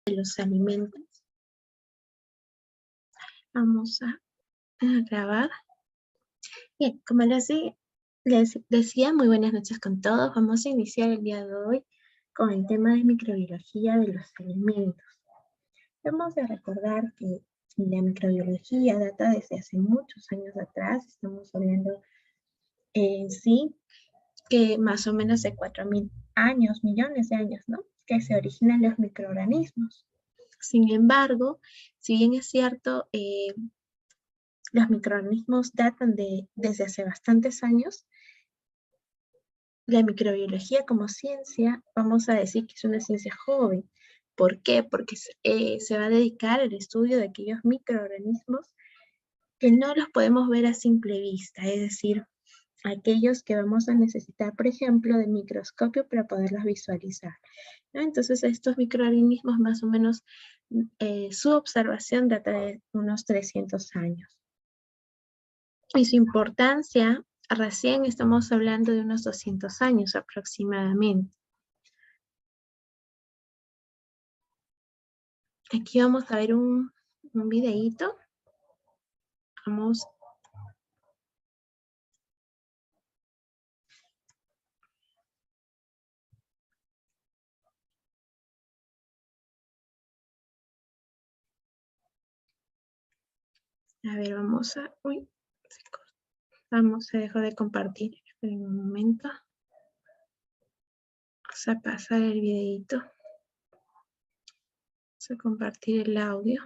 de los alimentos. Vamos a grabar. Bien, como les decía, muy buenas noches con todos. Vamos a iniciar el día de hoy con el tema de microbiología de los alimentos. Vamos a recordar que la microbiología data desde hace muchos años atrás. Estamos hablando en sí que más o menos de 4.000 años, millones de años, ¿no? Que se originan los microorganismos. Sin embargo, si bien es cierto, los microorganismos datan desde hace bastantes años, la microbiología como ciencia, vamos a decir que es una ciencia joven. ¿Por qué? Porque se va a dedicar al estudio de aquellos microorganismos que no los podemos ver a simple vista, es decir, aquellos que vamos a necesitar, por ejemplo, de microscopio para poderlos visualizar, ¿no? Entonces, estos microorganismos, más o menos, su observación data de unos 300 años. Y su importancia, recién estamos hablando de unos 200 años aproximadamente. Aquí vamos a ver un videíto. Vamos. A ver, vamos a... Uy, vamos a dejar de compartir en un momento. Vamos a pasar el videito. Vamos a compartir el audio.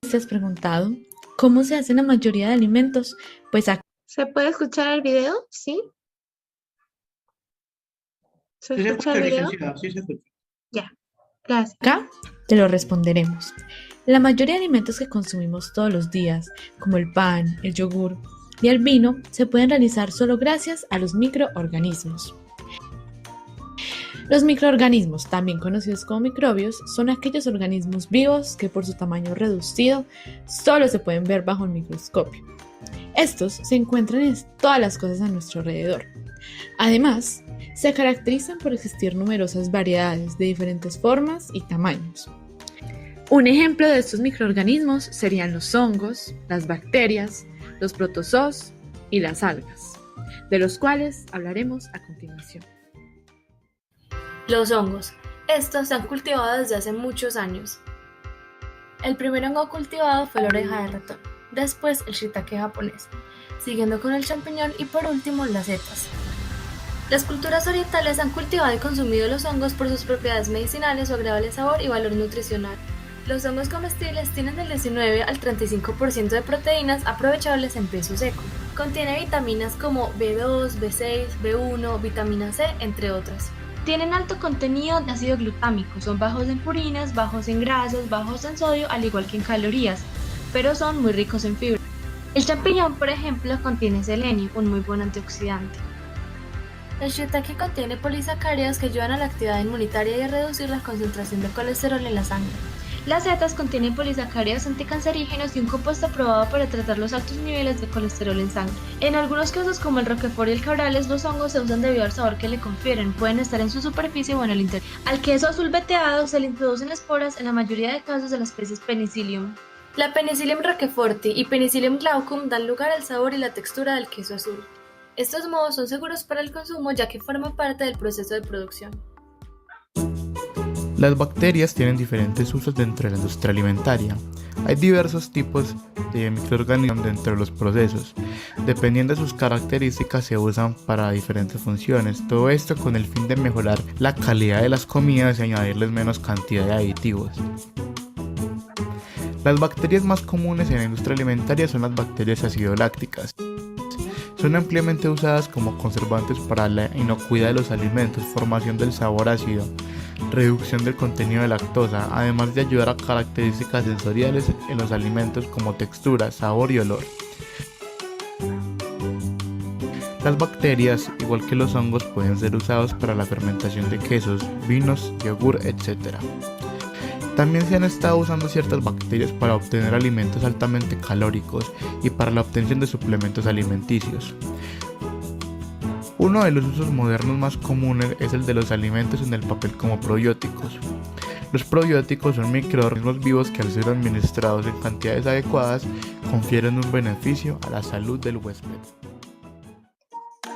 ¿Te has preguntado cómo se hace la mayoría de alimentos? Pues acá ¿Se puede escuchar el video? ¿Sí? ¿Se escucha el video? Sí se escucha. Ya, gracias. te lo responderemos. La mayoría de alimentos que consumimos todos los días, como el pan, el yogur y el vino, se pueden realizar solo gracias a los microorganismos. Los microorganismos, también conocidos como microbios, son aquellos organismos vivos que por su tamaño reducido solo se pueden ver bajo el microscopio. Estos se encuentran en todas las cosas a nuestro alrededor. Además, se caracterizan por existir numerosas variedades de diferentes formas y tamaños. Un ejemplo de estos microorganismos serían los hongos, las bacterias, los protozoos y las algas, de los cuales hablaremos a continuación. Los hongos. Estos se han cultivado desde hace muchos años. El primer hongo cultivado fue la oreja de ratón, después el shiitake japonés, siguiendo con el champiñón y por último las setas. Las culturas orientales han cultivado y consumido los hongos por sus propiedades medicinales, su agradable sabor y valor nutricional. Los hongos comestibles tienen del 19 al 35% de proteínas aprovechables en peso seco. Contiene vitaminas como B2, B6, B1, vitamina C, entre otras. Tienen alto contenido de ácido glutámico, son bajos en purinas, bajos en grasas, bajos en sodio, al igual que en calorías, pero son muy ricos en fibra. El champiñón, por ejemplo, contiene selenio, un muy buen antioxidante. El shiitake contiene polisacáridos que ayudan a la actividad inmunitaria y a reducir la concentración de colesterol en la sangre. Las setas contienen polisacáridos anticancerígenos y un compuesto aprobado para tratar los altos niveles de colesterol en sangre. En algunos casos, como el roquefort y el cabrales, los hongos se usan debido al sabor que le confieren, pueden estar en su superficie o en el interior. Al queso azul veteado se le introducen esporas en la mayoría de casos de la especie Penicillium. La Penicillium roqueforti y Penicillium glaucum dan lugar al sabor y la textura del queso azul. Estos mohos son seguros para el consumo ya que forman parte del proceso de producción. Las bacterias tienen diferentes usos dentro de la industria alimentaria. Hay diversos tipos de microorganismos dentro de los procesos. Dependiendo de sus características se usan para diferentes funciones. Todo esto con el fin de mejorar la calidad de las comidas y añadirles menos cantidad de aditivos. Las bacterias más comunes en la industria alimentaria son las bacterias acidolácticas. Son ampliamente usadas como conservantes para la inocuidad de los alimentos, formación del sabor ácido, reducción del contenido de lactosa, además de ayudar a características sensoriales en los alimentos como textura, sabor y olor. Las bacterias, igual que los hongos, pueden ser usados para la fermentación de quesos, vinos, yogur, etc. También se han estado usando ciertas bacterias para obtener alimentos altamente calóricos y para la obtención de suplementos alimenticios. Uno de los usos modernos más comunes es el de los alimentos en el papel como probióticos. Los probióticos son microorganismos vivos que al ser administrados en cantidades adecuadas confieren un beneficio a la salud del huésped.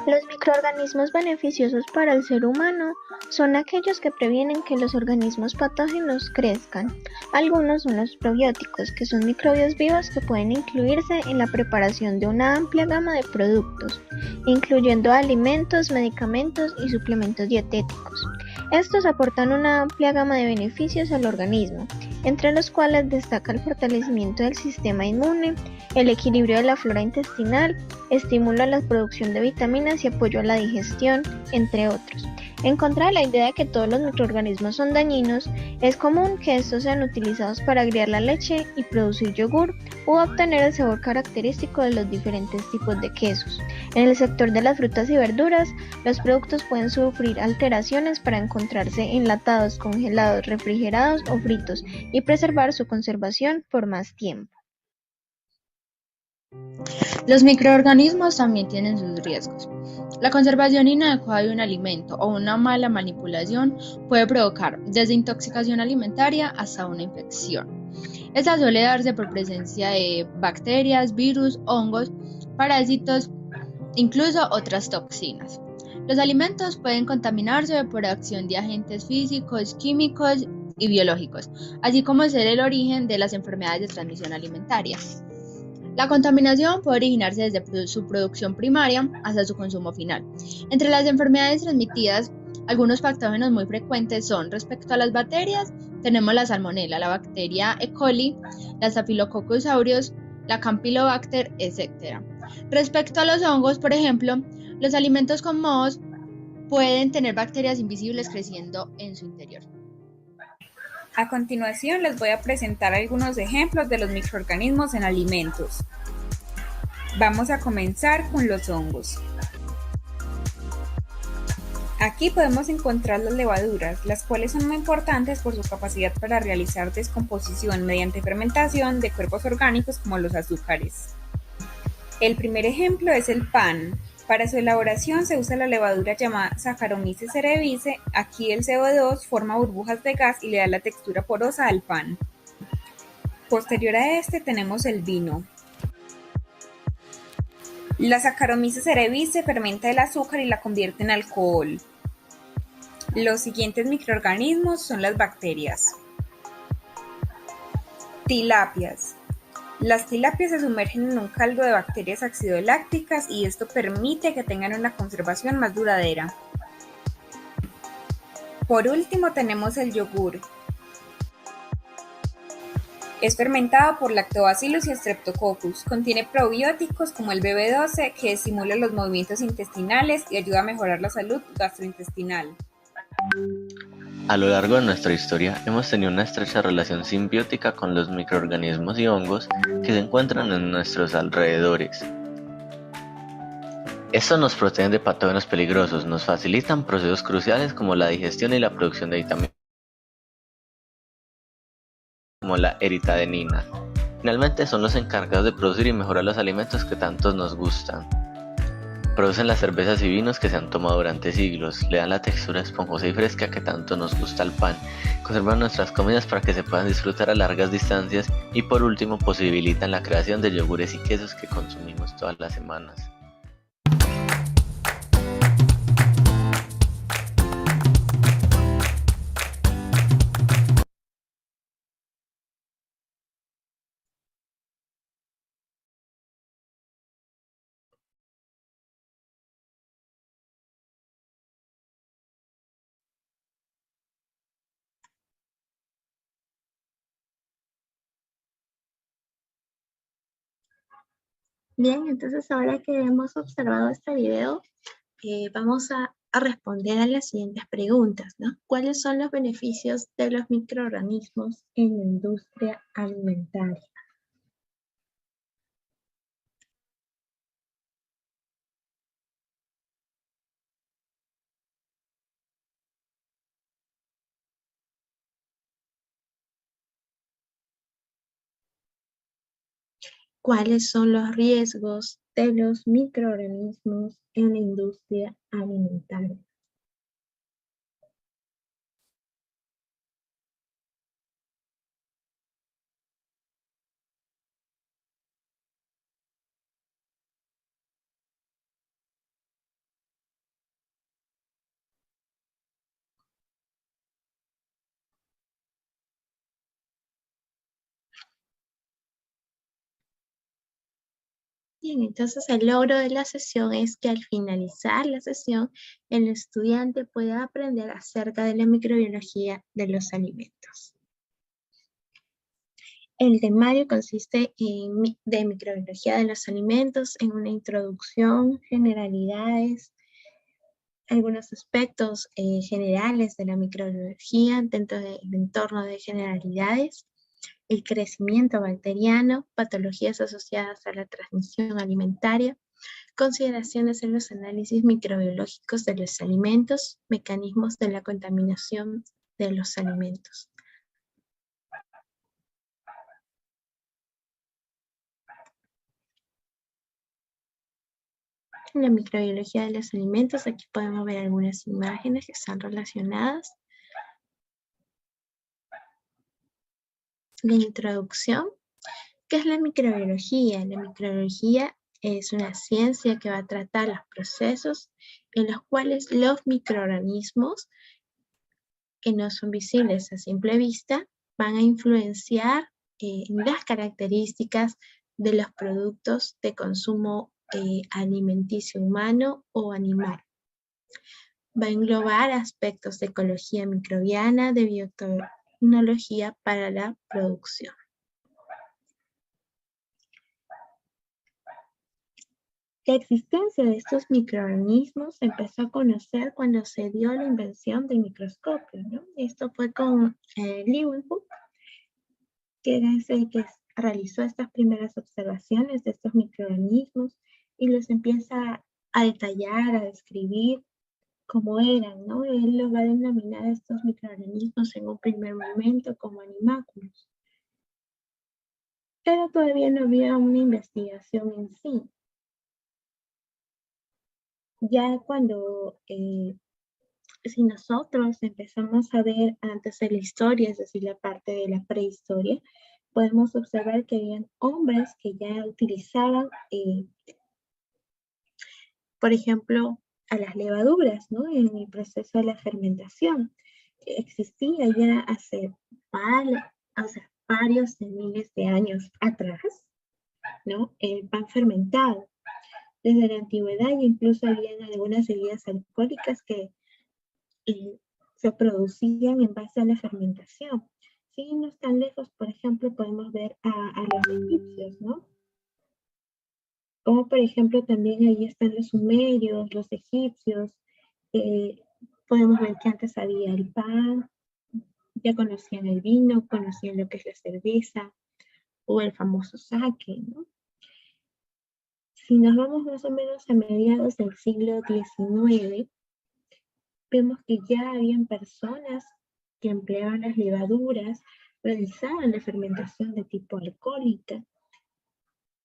Los microorganismos beneficiosos para el ser humano son aquellos que previenen que los organismos patógenos crezcan. Algunos son los probióticos, que son microbios vivos que pueden incluirse en la preparación de una amplia gama de productos, incluyendo alimentos, medicamentos y suplementos dietéticos. Estos aportan una amplia gama de beneficios al organismo, entre los cuales destaca el fortalecimiento del sistema inmune, el equilibrio de la flora intestinal, estímulo a la producción de vitaminas y apoyo a la digestión, entre otros. En contra de la idea de que todos los microorganismos son dañinos, es común que estos sean utilizados para agriar la leche y producir yogur u obtener el sabor característico de los diferentes tipos de quesos. En el sector de las frutas y verduras, los productos pueden sufrir alteraciones para encontrarse enlatados, congelados, refrigerados o fritos y preservar su conservación por más tiempo. Los microorganismos también tienen sus riesgos. La conservación inadecuada de un alimento o una mala manipulación puede provocar desde intoxicación alimentaria hasta una infección. Esta suele darse por presencia de bacterias, virus, hongos, parásitos, incluso otras toxinas. Los alimentos pueden contaminarse por acción de agentes físicos, químicos y biológicos, así como ser el origen de las enfermedades de transmisión alimentaria. La contaminación puede originarse desde su producción primaria hasta su consumo final. Entre las enfermedades transmitidas, algunos patógenos muy frecuentes son, respecto a las bacterias, tenemos la salmonela, la bacteria E. coli, la Staphylococcus aureus, la Campylobacter, etc. Respecto a los hongos, por ejemplo, los alimentos con mohos pueden tener bacterias invisibles creciendo en su interior. A continuación les voy a presentar algunos ejemplos de los microorganismos en alimentos. Vamos a comenzar con los hongos. Aquí podemos encontrar las levaduras, las cuales son muy importantes por su capacidad para realizar descomposición mediante fermentación de cuerpos orgánicos como los azúcares. El primer ejemplo es el pan. Para su elaboración se usa la levadura llamada Saccharomyces cerevisiae. Aquí el CO2 forma burbujas de gas y le da la textura porosa al pan. Posterior a este tenemos el vino. La Saccharomyces cerevisiae fermenta el azúcar y la convierte en alcohol. Los siguientes microorganismos son las bacterias. Tilapias. Las tilapias se sumergen en un caldo de bacterias acidolácticas y esto permite que tengan una conservación más duradera. Por último tenemos el yogur. Es fermentado por Lactobacillus y Streptococcus. Contiene probióticos como el BB12 que estimula los movimientos intestinales y ayuda a mejorar la salud gastrointestinal. A lo largo de nuestra historia hemos tenido una estrecha relación simbiótica con los microorganismos y hongos que se encuentran en nuestros alrededores. Estos nos protegen de patógenos peligrosos, nos facilitan procesos cruciales como la digestión y la producción de vitaminas como la eritadenina. Finalmente son los encargados de producir y mejorar los alimentos que tanto nos gustan. Producen las cervezas y vinos que se han tomado durante siglos, le dan la textura esponjosa y fresca que tanto nos gusta al pan, conservan nuestras comidas para que se puedan disfrutar a largas distancias y por último posibilitan la creación de yogures y quesos que consumimos todas las semanas. Bien, entonces ahora que hemos observado este video, vamos a a responder a las siguientes preguntas, ¿no? ¿Cuáles son los beneficios de los microorganismos en la industria alimentaria? ¿Cuáles son los riesgos de los microorganismos en la industria alimentaria? Bien, entonces el logro de la sesión es que al finalizar la sesión, el estudiante pueda aprender acerca de la microbiología de los alimentos. El temario consiste de microbiología de los alimentos en una introducción, generalidades, algunos aspectos generales de la microbiología dentro del entorno de generalidades, el crecimiento bacteriano, patologías asociadas a la transmisión alimentaria, consideraciones en los análisis microbiológicos de los alimentos, mecanismos de la contaminación de los alimentos. En la microbiología de los alimentos, aquí podemos ver algunas imágenes que están relacionadas. La introducción. ¿Qué es la microbiología? La microbiología es una ciencia que va a tratar los procesos en los cuales los microorganismos, que no son visibles a simple vista, van a influenciar las características de los productos de consumo alimenticio humano o animal. Va a englobar aspectos de ecología microbiana, de biotecnología para la producción. La existencia de estos microorganismos se empezó a conocer cuando se dio la invención del microscopio, ¿no? Esto fue con Leeuwenhoek, que es el que realizó estas primeras observaciones de estos microorganismos y los empieza a detallar, a describir cómo eran, ¿no? Él los va a denominar a estos microorganismos en un primer momento como animáculos. Pero todavía no había una investigación en sí. Ya cuando, si nosotros empezamos a ver antes de la historia, es decir, la parte de la prehistoria, podemos observar que habían hombres que ya utilizaban, por ejemplo, a las levaduras, ¿no? En el proceso de la fermentación. Existía ya hace varios de miles de años atrás, ¿no? El pan fermentado. Desde la antigüedad incluso habían algunas bebidas alcohólicas que se producían en base a la fermentación. Si no tan lejos, por ejemplo, podemos ver a los egipcios, ¿no? Como por ejemplo también ahí están los sumerios, los egipcios. Podemos ver que antes había el pan, ya conocían el vino, conocían lo que es la cerveza o el famoso sake, ¿no? Si nos vamos más o menos a mediados del siglo XIX, vemos que ya habían personas que empleaban las levaduras, realizaban la fermentación de tipo alcohólica,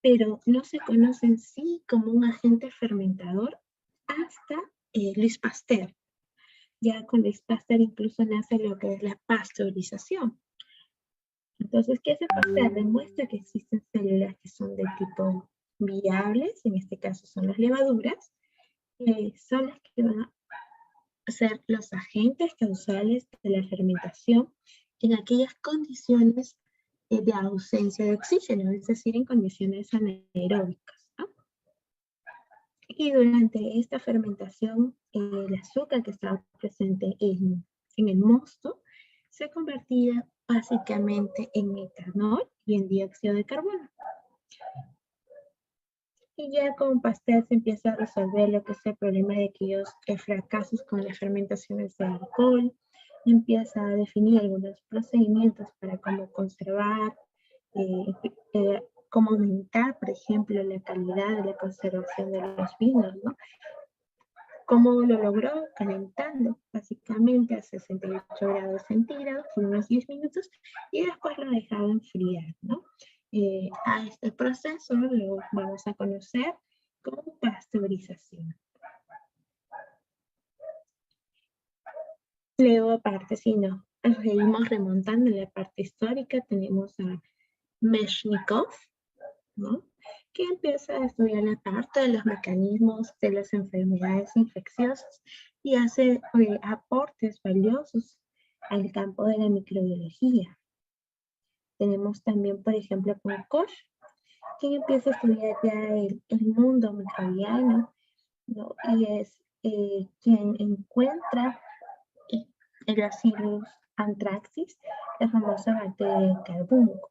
pero no se conoce en sí como un agente fermentador hasta Luis Pasteur. Ya con Luis Pasteur incluso nace lo que es la pasteurización. Entonces, ¿qué hace Pasteur? Demuestra que existen células que son de tipo viables, en este caso son las levaduras, son las que van a ser los agentes causales de la fermentación en aquellas condiciones de ausencia de oxígeno, es decir, en condiciones anaeróbicas, ¿no? Y durante esta fermentación, el azúcar que estaba presente en el mosto se convertía básicamente en etanol y en dióxido de carbono. Y ya con Pasteur se empieza a resolver lo que es el problema de aquellos fracasos con las fermentaciones de alcohol, empieza a definir algunos procedimientos para cómo conservar, eh, cómo aumentar, por ejemplo, la calidad de la conservación de los vinos, ¿no? ¿Cómo lo logró? Calentando básicamente a 68 grados centígrados por unos 10 minutos y después lo dejaba enfriar, ¿no? A este proceso lo vamos a conocer como pasteurización. Luego, aparte, si nos seguimos remontando en la parte histórica, tenemos a Meshnikov, ¿no? Que empieza a estudiar la parte de los mecanismos de las enfermedades infecciosas y hace aportes valiosos al campo de la microbiología. Tenemos también, por ejemplo, con Koch, quien empieza a estudiar ya el mundo microbiano, ¿no? Y es quien encuentra el Bacillus anthracis, la famosa bacteria del carbunco,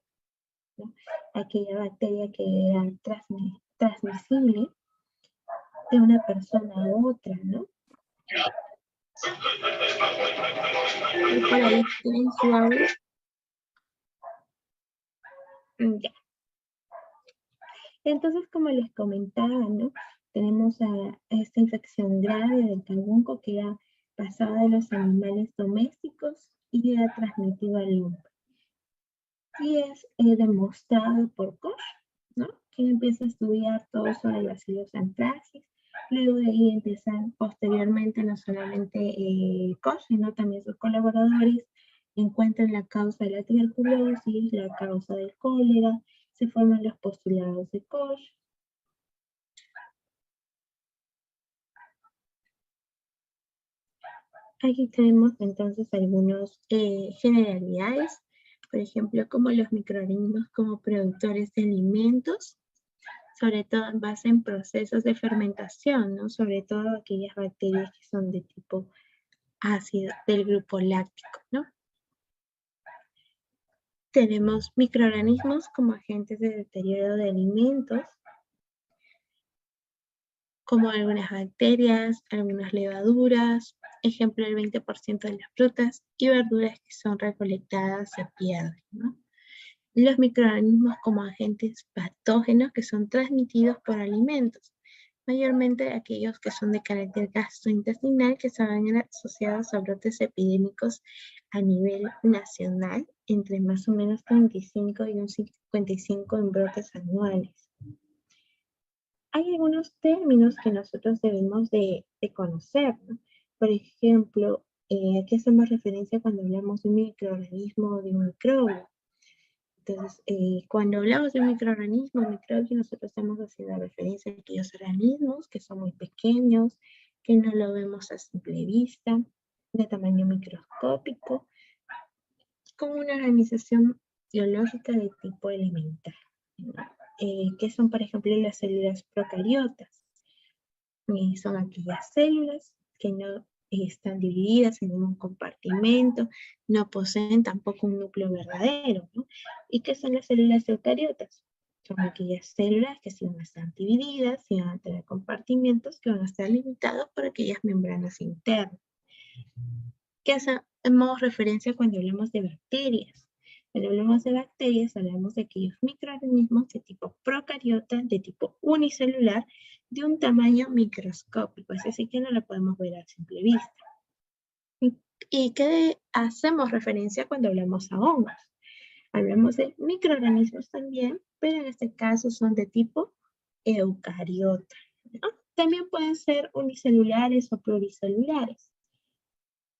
¿no? Aquella bacteria que era transmisible de una persona a otra, ¿no? Y por ahí tienen su audio. Ya. Entonces, como les comentaba, ¿no? Tenemos a esta infección grave del carbunco que era pasada de los animales domésticos y era transmitido al hombre. Y es demostrado por Koch, ¿no? Que empieza a estudiar todo sobre el Bacillus anthracis. Luego de ahí empiezan posteriormente no solamente Koch, sino también sus colaboradores encuentran la causa de la tuberculosis, la causa del cólera, se forman los postulados de Koch. Aquí tenemos entonces algunas generalidades, por ejemplo, como los microorganismos como productores de alimentos, sobre todo en base en procesos de fermentación, ¿no? Sobre todo aquellas bacterias que son de tipo ácido del grupo láctico, ¿no? Tenemos microorganismos como agentes de deterioro de alimentos, como algunas bacterias, algunas levaduras, ejemplo el 20% de las frutas y verduras que son recolectadas se pierden, ¿no? Los microorganismos como agentes patógenos que son transmitidos por alimentos, mayormente aquellos que son de carácter gastrointestinal que se van asociados a brotes epidémicos a nivel nacional, entre más o menos 35 y un 55 en brotes anuales. Hay algunos términos que nosotros debemos de conocer, ¿no? Por ejemplo, ¿a qué hacemos referencia cuando hablamos de un microorganismo o de un microbio? Entonces, cuando hablamos de un microorganismo, microbio, nosotros estamos haciendo referencia a aquellos organismos que son muy pequeños, que no lo vemos a simple vista, de tamaño microscópico, con una organización biológica de tipo elemental, ¿no? Que son, por ejemplo, las células procariotas. Son aquellas células que no están divididas en un compartimento, no poseen tampoco un núcleo verdadero, ¿no? ¿Y qué son las células eucariotas? Son aquellas células que sí van a estar divididas, sí van a tener compartimentos que van a estar limitados por aquellas membranas internas. ¿Qué hacemos referencia cuando hablamos de bacterias? Cuando hablamos de bacterias, hablamos de aquellos microorganismos de tipo procariota, de tipo unicelular, de un tamaño microscópico, es decir, que no lo podemos ver a simple vista. ¿Y qué hacemos referencia cuando hablamos a hongos? Hablamos de microorganismos también, pero en este caso son de tipo eucariota, ¿no? También pueden ser unicelulares o pluricelulares.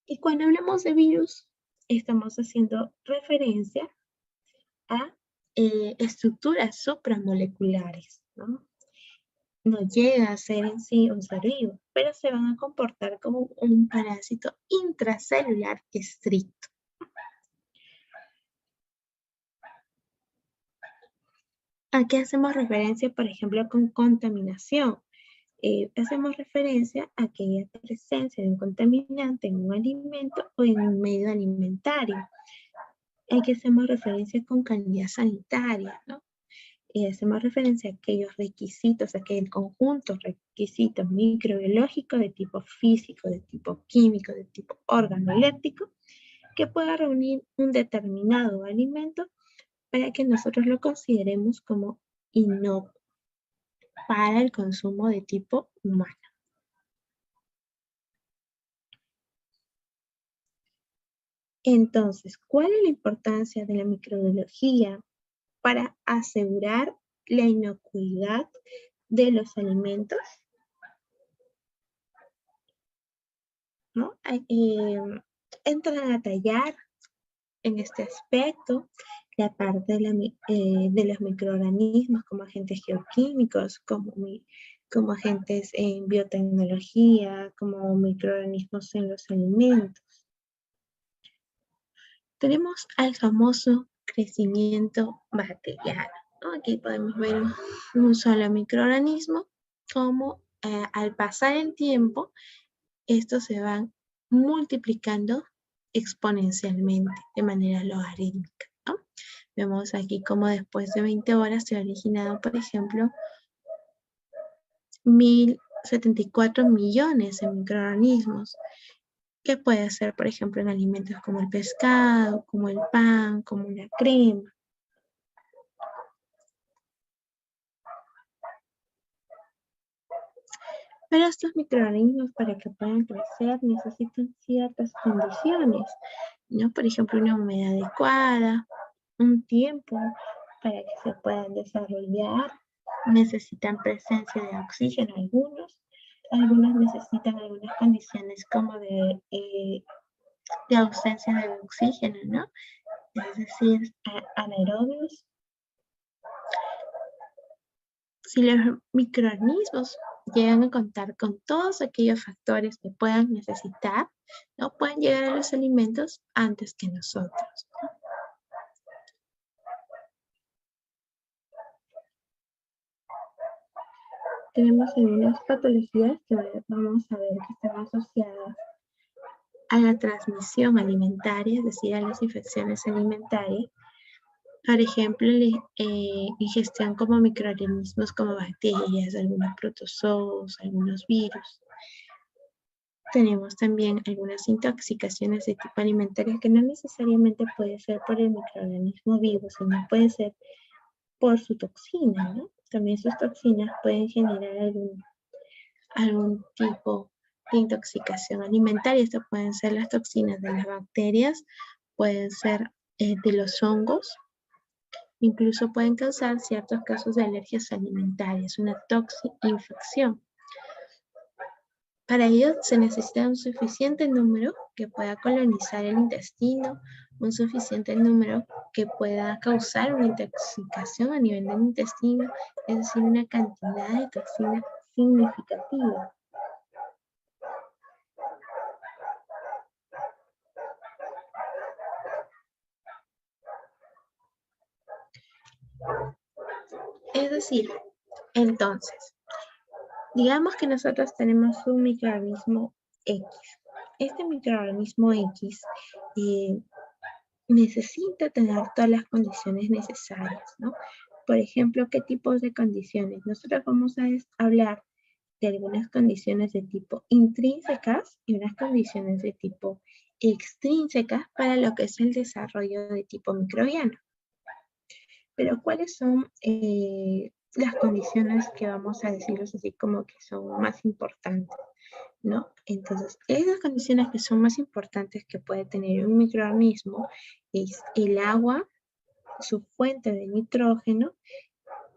Y cuando hablamos de virus, estamos haciendo referencia a estructuras supramoleculares, ¿no? No llega a ser en sí un ser vivo, pero se van a comportar como un parásito intracelular estricto. ¿A qué hacemos referencia, por ejemplo, con contaminación? Hacemos referencia a aquella presencia de un contaminante en un alimento o en un medio alimentario. ¿A qué hacemos referencia con calidad sanitaria, ¿no? y hacemos referencia a aquellos requisitos, a aquel conjunto de requisitos microbiológicos de tipo físico, de tipo químico, de tipo organoléptico, que pueda reunir un determinado alimento para que nosotros lo consideremos como inocuo para el consumo de tipo humano. Entonces, ¿cuál es la importancia de la microbiología para asegurar la inocuidad de los alimentos? ¿No? Entran a tallar en este aspecto la parte de los microorganismos como agentes geoquímicos, como agentes en biotecnología, como microorganismos en los alimentos. Tenemos al famoso crecimiento bacteriano, ¿no? Aquí podemos ver un solo microorganismo, como al pasar el tiempo, estos se van multiplicando exponencialmente, de manera logarítmica, ¿no? Vemos aquí como después de 20 horas se ha originado, por ejemplo, 1074 millones de microorganismos, que puede ser, por ejemplo, en alimentos como el pescado, como el pan, como la crema. Pero estos microorganismos, para que puedan crecer, necesitan ciertas condiciones, ¿no? Por ejemplo, una humedad adecuada, un tiempo para que se puedan desarrollar, necesitan presencia de oxígeno algunos necesitan algunas condiciones como de ausencia de oxígeno, ¿no? Es decir, anaerobios. Si los microorganismos llegan a contar con todos aquellos factores que puedan necesitar, ¿no? Pueden llegar a los alimentos antes que nosotros. Tenemos algunas patologías que vamos a ver que están asociadas a la transmisión alimentaria, es decir, a las infecciones alimentarias. Por ejemplo, ingestión como microorganismos como bacterias, algunos protozoos, algunos virus. Tenemos también algunas intoxicaciones de tipo alimentario que no necesariamente puede ser por el microorganismo vivo, sino puede ser por su toxina, ¿no? También sus toxinas pueden generar algún tipo de intoxicación alimentaria. Esto pueden ser las toxinas de las bacterias, pueden ser de los hongos, incluso pueden causar ciertos casos de alergias alimentarias, una toxinfección. Para ello se necesita un suficiente número que pueda colonizar el intestino, un suficiente número que pueda causar una intoxicación a nivel del intestino, es decir, una cantidad de toxina significativa. Es decir, entonces, digamos que nosotros tenemos un microorganismo X. Este microorganismo X necesita tener todas las condiciones necesarias, ¿no? Por ejemplo, ¿qué tipos de condiciones? Nosotros vamos a hablar de algunas condiciones de tipo intrínsecas y unas condiciones de tipo extrínsecas para lo que es el desarrollo de tipo microbiano. Pero ¿cuáles son las condiciones que vamos a decirlos así como que son más importantes, ¿no? Entonces, esas condiciones que son más importantes que puede tener un microorganismo es el agua, su fuente de nitrógeno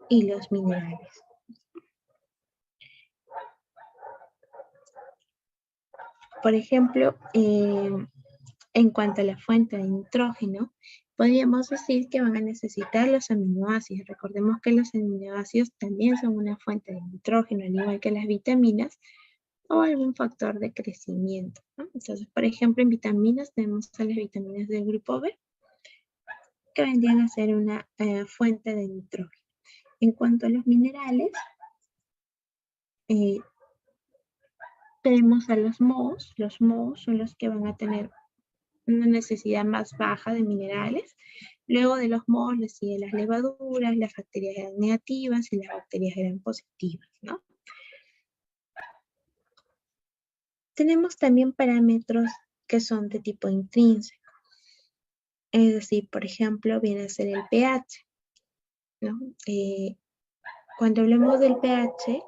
y los minerales. Por ejemplo, en cuanto a la fuente de nitrógeno, podríamos decir que van a necesitar los aminoácidos. Recordemos que los aminoácidos también son una fuente de nitrógeno, al igual que las vitaminas o algún factor de crecimiento, ¿no? Entonces, por ejemplo, en vitaminas tenemos a las vitaminas del grupo B, que vendrían a ser una fuente de nitrógeno. En cuanto a los minerales, tenemos a los mohos. Los mohos son los que van a tener una necesidad más baja de minerales, Luego de los mohos le siguen las levaduras, las bacterias eran negativas y las bacterias eran positivas, ¿no? Tenemos también parámetros que son de tipo intrínseco. Es decir, por ejemplo, viene a ser el pH, ¿no? Cuando hablamos del pH,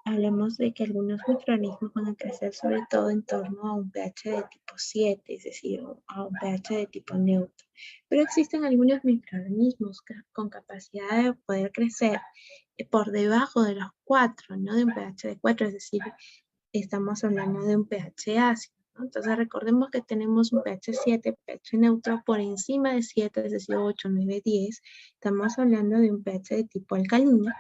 hablamos de que algunos microorganismos van a crecer sobre todo en torno a un pH de tipo 7, es decir, a un pH de tipo neutro. Pero existen algunos microorganismos con capacidad de poder crecer por debajo de los 4, ¿no? De un pH de 4, es decir, estamos hablando de un pH ácido, ¿no? Entonces recordemos que tenemos un pH 7, pH neutro, por encima de 7, es decir, 8, 9, 10, estamos hablando de un pH de tipo alcalino,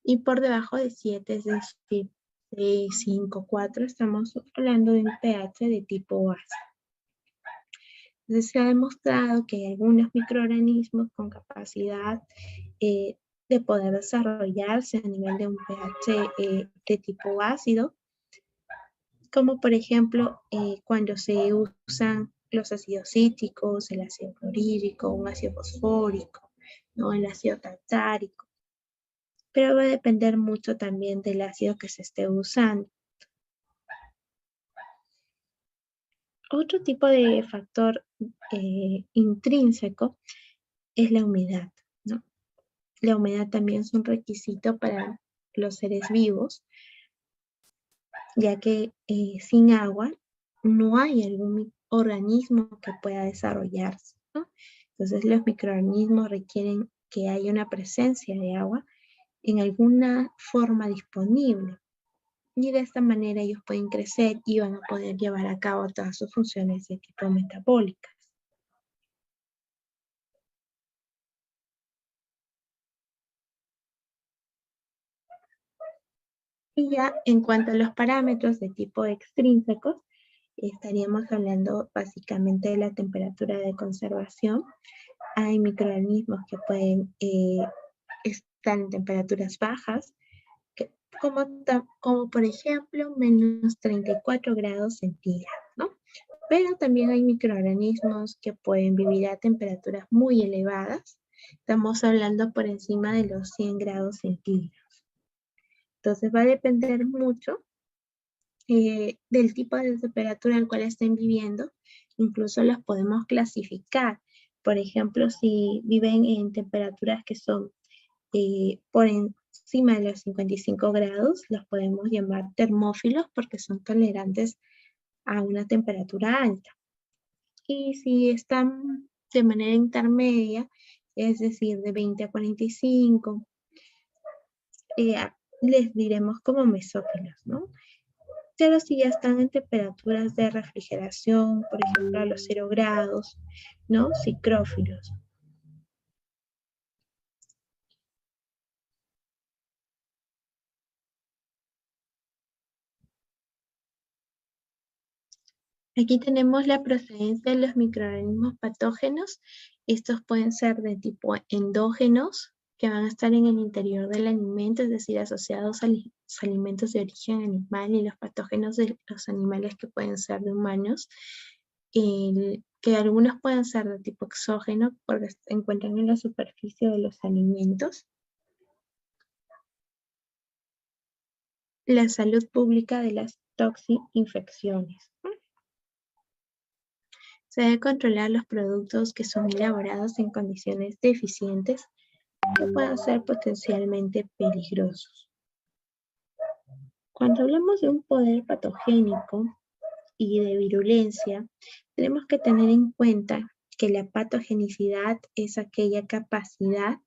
y por debajo de 7, es decir, de 5, 4, estamos hablando de un pH de tipo ácido. Entonces se ha demostrado que hay algunos microorganismos con capacidad de poder desarrollarse a nivel de un pH de tipo ácido, como por ejemplo cuando se usan los ácidos cítricos, el ácido clorhídrico, un ácido fosfórico, ¿no? El ácido tartárico. Pero va a depender mucho también del ácido que se esté usando. Otro tipo de factor intrínseco es la humedad, ¿no? La humedad también es un requisito para los seres vivos, ya que sin agua no hay algún organismo que pueda desarrollarse, ¿no? Entonces los microorganismos requieren que haya una presencia de agua en alguna forma disponible. Y de esta manera ellos pueden crecer y van a poder llevar a cabo todas sus funciones de tipo metabólicas. Y ya en cuanto a los parámetros de tipo extrínsecos, estaríamos hablando básicamente de la temperatura de conservación. Hay microorganismos que pueden estar en temperaturas bajas, como por ejemplo menos 34 grados centígrados, ¿no? Pero también hay microorganismos que pueden vivir a temperaturas muy elevadas. Estamos hablando por encima de los 100 grados centígrados. Entonces va a depender mucho del tipo de temperatura en el cual estén viviendo. Incluso los podemos clasificar. Por ejemplo, si viven en temperaturas que son por encima de los 55 grados, los podemos llamar termófilos porque son tolerantes a una temperatura alta. Y si están de manera intermedia, es decir, de 20 a 45, les diremos como mesófilos, ¿no? Pero si ya están en temperaturas de refrigeración, por ejemplo, a los 0 grados, ¿no? Psicrófilos. Aquí tenemos la procedencia de los microorganismos patógenos. Estos pueden ser de tipo endógenos, que van a estar en el interior del alimento, es decir, asociados a los alimentos de origen animal, y los patógenos de los animales que pueden ser de humanos, que algunos pueden ser de tipo exógeno porque se encuentran en la superficie de los alimentos. La salud pública de las toxinfecciones. Se debe controlar los productos que son elaborados en condiciones deficientes que puedan ser potencialmente peligrosos. Cuando hablamos de un poder patogénico y de virulencia, tenemos que tener en cuenta que la patogenicidad es aquella capacidad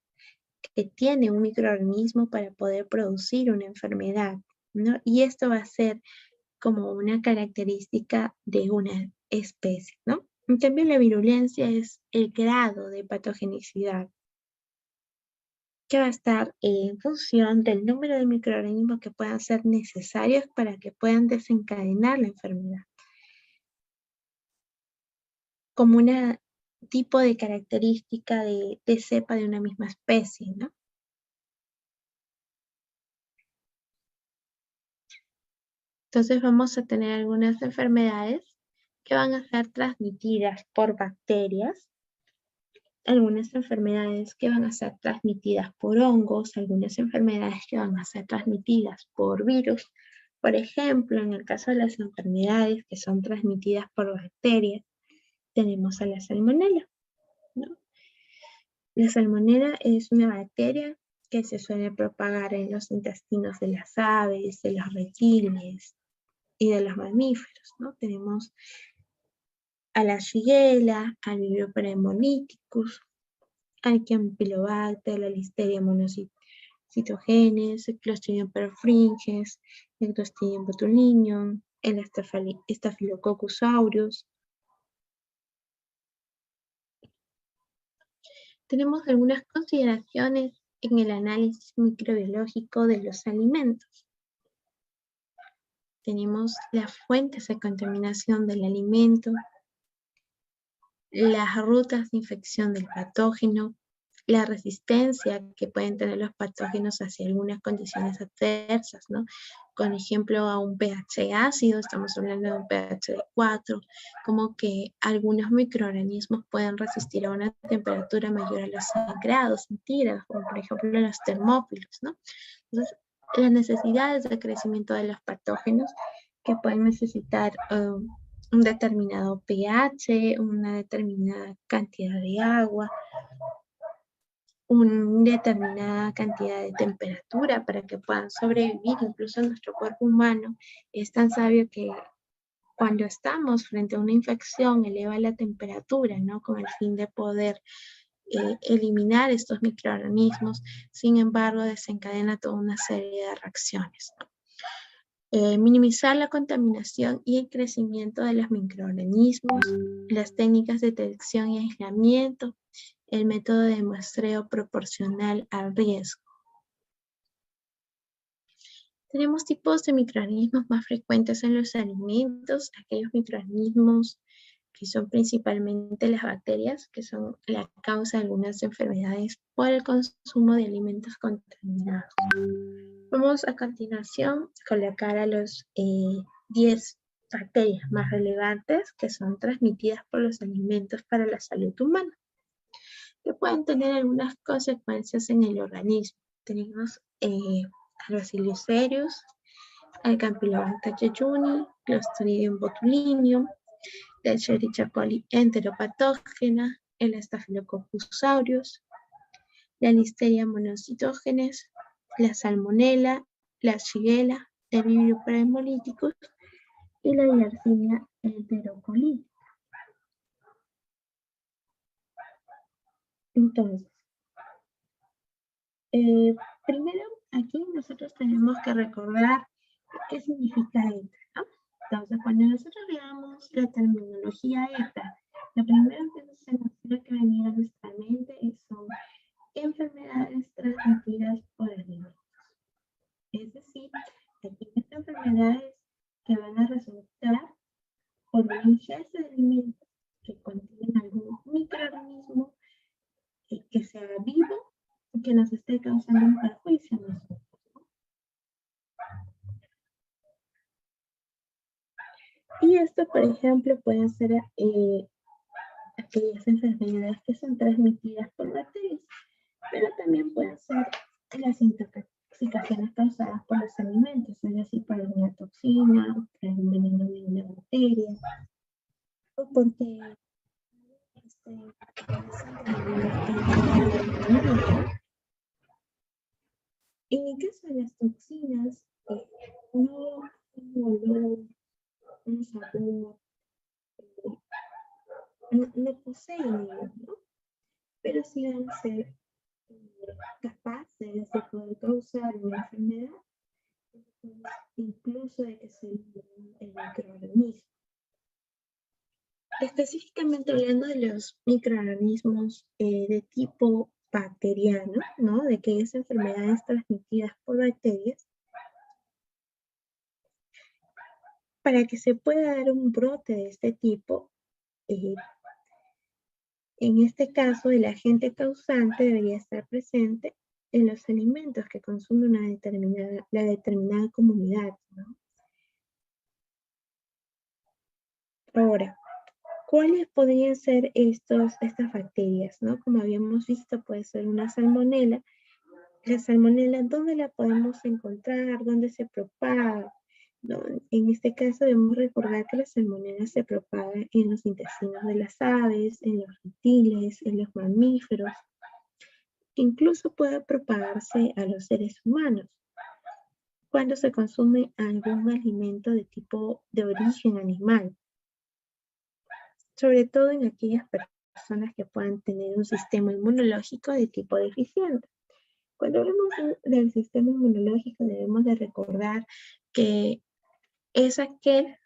que tiene un microorganismo para poder producir una enfermedad, ¿no? Y esto va a ser como una característica de una especie, ¿no? En cambio, la virulencia es el grado de patogenicidad que va a estar en función del número de microorganismos que puedan ser necesarios para que puedan desencadenar la enfermedad. Como un tipo de característica de cepa de una misma especie, ¿no? Entonces vamos a tener algunas enfermedades que van a ser transmitidas por bacterias, algunas enfermedades que van a ser transmitidas por hongos, algunas enfermedades que van a ser transmitidas por virus. Por ejemplo, en el caso de las enfermedades que son transmitidas por bacterias, tenemos a la salmonela, ¿no? La salmonela es una bacteria que se suele propagar en los intestinos de las aves, de los reptiles y de los mamíferos, ¿no? Tenemos a la Shigella, al Vibrio perenniticus, al Campylobacter, la Listeria monocytogenes, el Clostridium perfringens, el Clostridium botulinum, el Staphylococcus aureus. Tenemos algunas consideraciones en el análisis microbiológico de los alimentos. Tenemos las fuentes de contaminación del alimento, las rutas de infección del patógeno, la resistencia que pueden tener los patógenos hacia algunas condiciones adversas, ¿no? Con ejemplo a un pH ácido, estamos hablando de un pH de 4, como que algunos microorganismos pueden resistir a una temperatura mayor a los 100 grados centígrados, como por ejemplo los termófilos, ¿no? Entonces, las necesidades de crecimiento de los patógenos que pueden necesitar un determinado pH, una determinada cantidad de agua, una determinada cantidad de temperatura para que puedan sobrevivir. Incluso nuestro cuerpo humano es tan sabio que cuando estamos frente a una infección eleva la temperatura, ¿no? Con el fin de poder eliminar estos microorganismos. Sin embargo, desencadena toda una serie de reacciones, ¿no? Minimizar la contaminación y el crecimiento de los microorganismos, las técnicas de detección y aislamiento, el método de muestreo proporcional al riesgo. Tenemos tipos de microorganismos más frecuentes en los alimentos, aquellos microorganismos que son principalmente las bacterias, que son la causa de algunas enfermedades por el consumo de alimentos contaminados. Vamos a continuación a colocar a los 10 bacterias más relevantes que son transmitidas por los alimentos para la salud humana, que pueden tener algunas consecuencias en el organismo. Tenemos al Bacillus cereus, al Campylobacter jejuni, Clostridium botulinum, la Escherichia coli enteropatógena, el Staphylococcus aureus, la Listeria monocytogenes, la Salmonella, la Shigella, el Vibrio perenniticus y la Yersinia enterocolítica. Entonces, primero aquí nosotros tenemos que recordar qué significa ETA, ¿no? Entonces, cuando nosotros veamos la terminología ETA, lo primero que se nos tiene que venir a nuestra mente son enfermedades transmitidas por alimentos. Es decir, aquellas enfermedades que van a resultar por una ingesta de alimentos que contienen algún microorganismo que sea vivo y que nos esté causando un perjuicio a nosotros, ¿no? Y esto, por ejemplo, pueden ser aquellas enfermedades que son transmitidas por bacterias, pero también pueden ser las intoxicaciones causadas por los alimentos, es decir, por alguna toxina, por algún veneno de una bacteria, o porque en el caso de las toxinas, no un olor, un sabor, no poseen ellos, ¿no? Pero sí van a ser capaces de poder causar una enfermedad, incluso de que se elimine el microorganismo. Específicamente hablando de los microorganismos de tipo bacteriano, ¿no? De aquellas enfermedades transmitidas por bacterias, para que se pueda dar un brote de este tipo, en este caso el agente causante debería estar presente en los alimentos que consume la determinada comunidad, ¿no? Ahora, ¿Cuáles podrían ser estas bacterias, ¿no? Como habíamos visto, puede ser una salmonela. La salmonela, ¿dónde la podemos encontrar? ¿Dónde se propaga? ¿No? En este caso debemos recordar que la salmonela se propaga en los intestinos de las aves, en los reptiles, en los mamíferos. Incluso puede propagarse a los seres humanos cuando se consume algún alimento de origen animal, sobre todo en aquellas personas que puedan tener un sistema inmunológico de tipo deficiente. Cuando hablamos del sistema inmunológico debemos de recordar que es aquel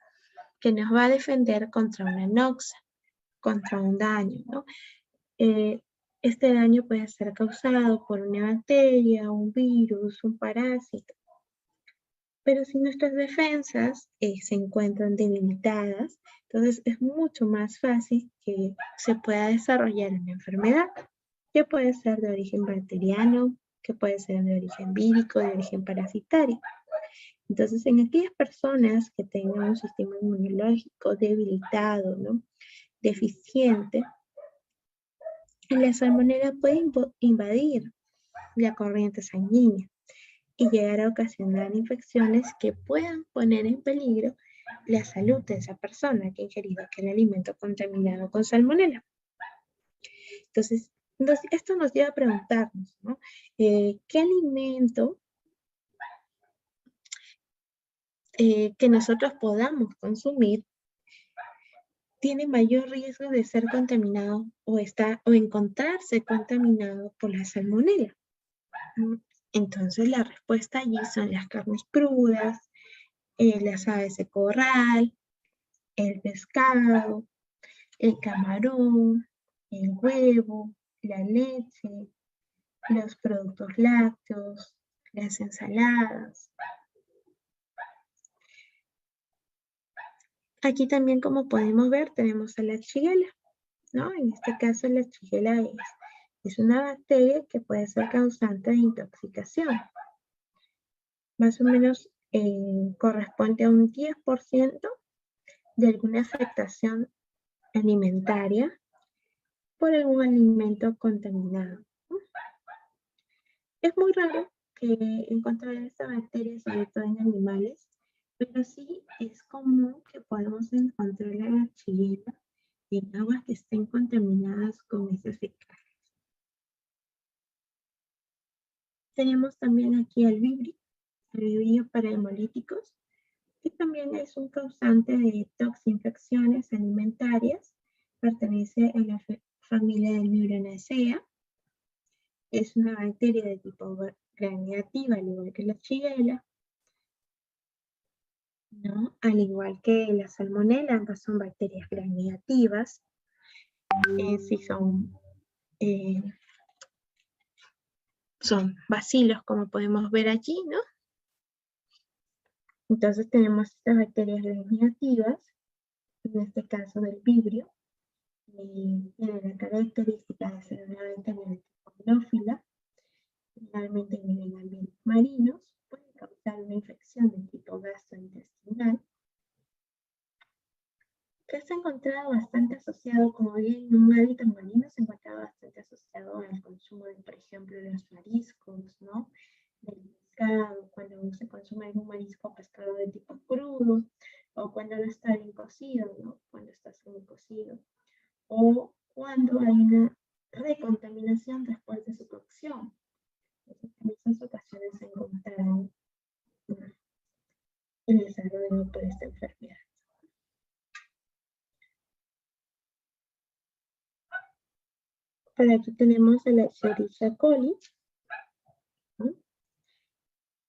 que nos va a defender contra una noxa, contra un daño, ¿no? Este daño puede ser causado por una bacteria, un virus, un parásito. Pero si nuestras defensas se encuentran debilitadas, entonces es mucho más fácil que se pueda desarrollar una enfermedad, que puede ser de origen bacteriano, que puede ser de origen vírico, de origen parasitario. Entonces, en aquellas personas que tengan un sistema inmunológico debilitado, ¿no? Deficiente, la salmonela puede invadir la corriente sanguínea y llegar a ocasionar infecciones que puedan poner en peligro la salud de esa persona que ha ingerido aquel alimento contaminado con salmonela. Entonces, esto nos lleva a preguntarnos, ¿no? ¿Qué alimento que nosotros podamos consumir tiene mayor riesgo de ser contaminado o encontrarse contaminado por la salmonela? Entonces la respuesta allí son las carnes crudas, las aves de corral, el pescado, el camarón, el huevo, la leche, los productos lácteos, las ensaladas. Aquí también, como podemos ver, tenemos a la shigella, ¿no? En este caso la shigella es una bacteria que puede ser causante de intoxicación. Más o menos corresponde a un 10% de alguna afectación alimentaria por algún alimento contaminado, ¿no? Es muy raro que encontrar esta bacteria, sobre todo en animales, pero sí es común que podamos encontrar la shigella en aguas que estén contaminadas con estas fecales. Tenemos también aquí al vibrio para hemolíticos, que también es un causante de toxinfecciones alimentarias, pertenece a la familia del Vibrionacea, es una bacteria de tipo gram negativa, al igual que la shigella, ¿no? Al igual que la salmonela, ambas son bacterias gram negativas, sí son bacilos, como podemos ver allí, ¿no? Entonces tenemos estas bacterias gram negativas, en este caso del vibrio, tiene la característica de ser una bacteria de tipo halófila, generalmente vive en ambientes marinos, puede causar una infección de tipo gastrointestinal, que se ha encontrado bastante asociado, como bien en un hábitat marino, se ha encontrado bastante asociado al consumo de, por ejemplo, los mariscos, ¿no? Del pescado, cuando se consume algún marisco o pescado de tipo crudo, o cuando no está bien cocido, ¿no? Cuando está semi-cocido, o cuando hay una recontaminación después de su cocción. Entonces, en esas ocasiones se encontraron el desarrollo por esta enfermedad. Por aquí tenemos a la Escherichia coli, ¿no?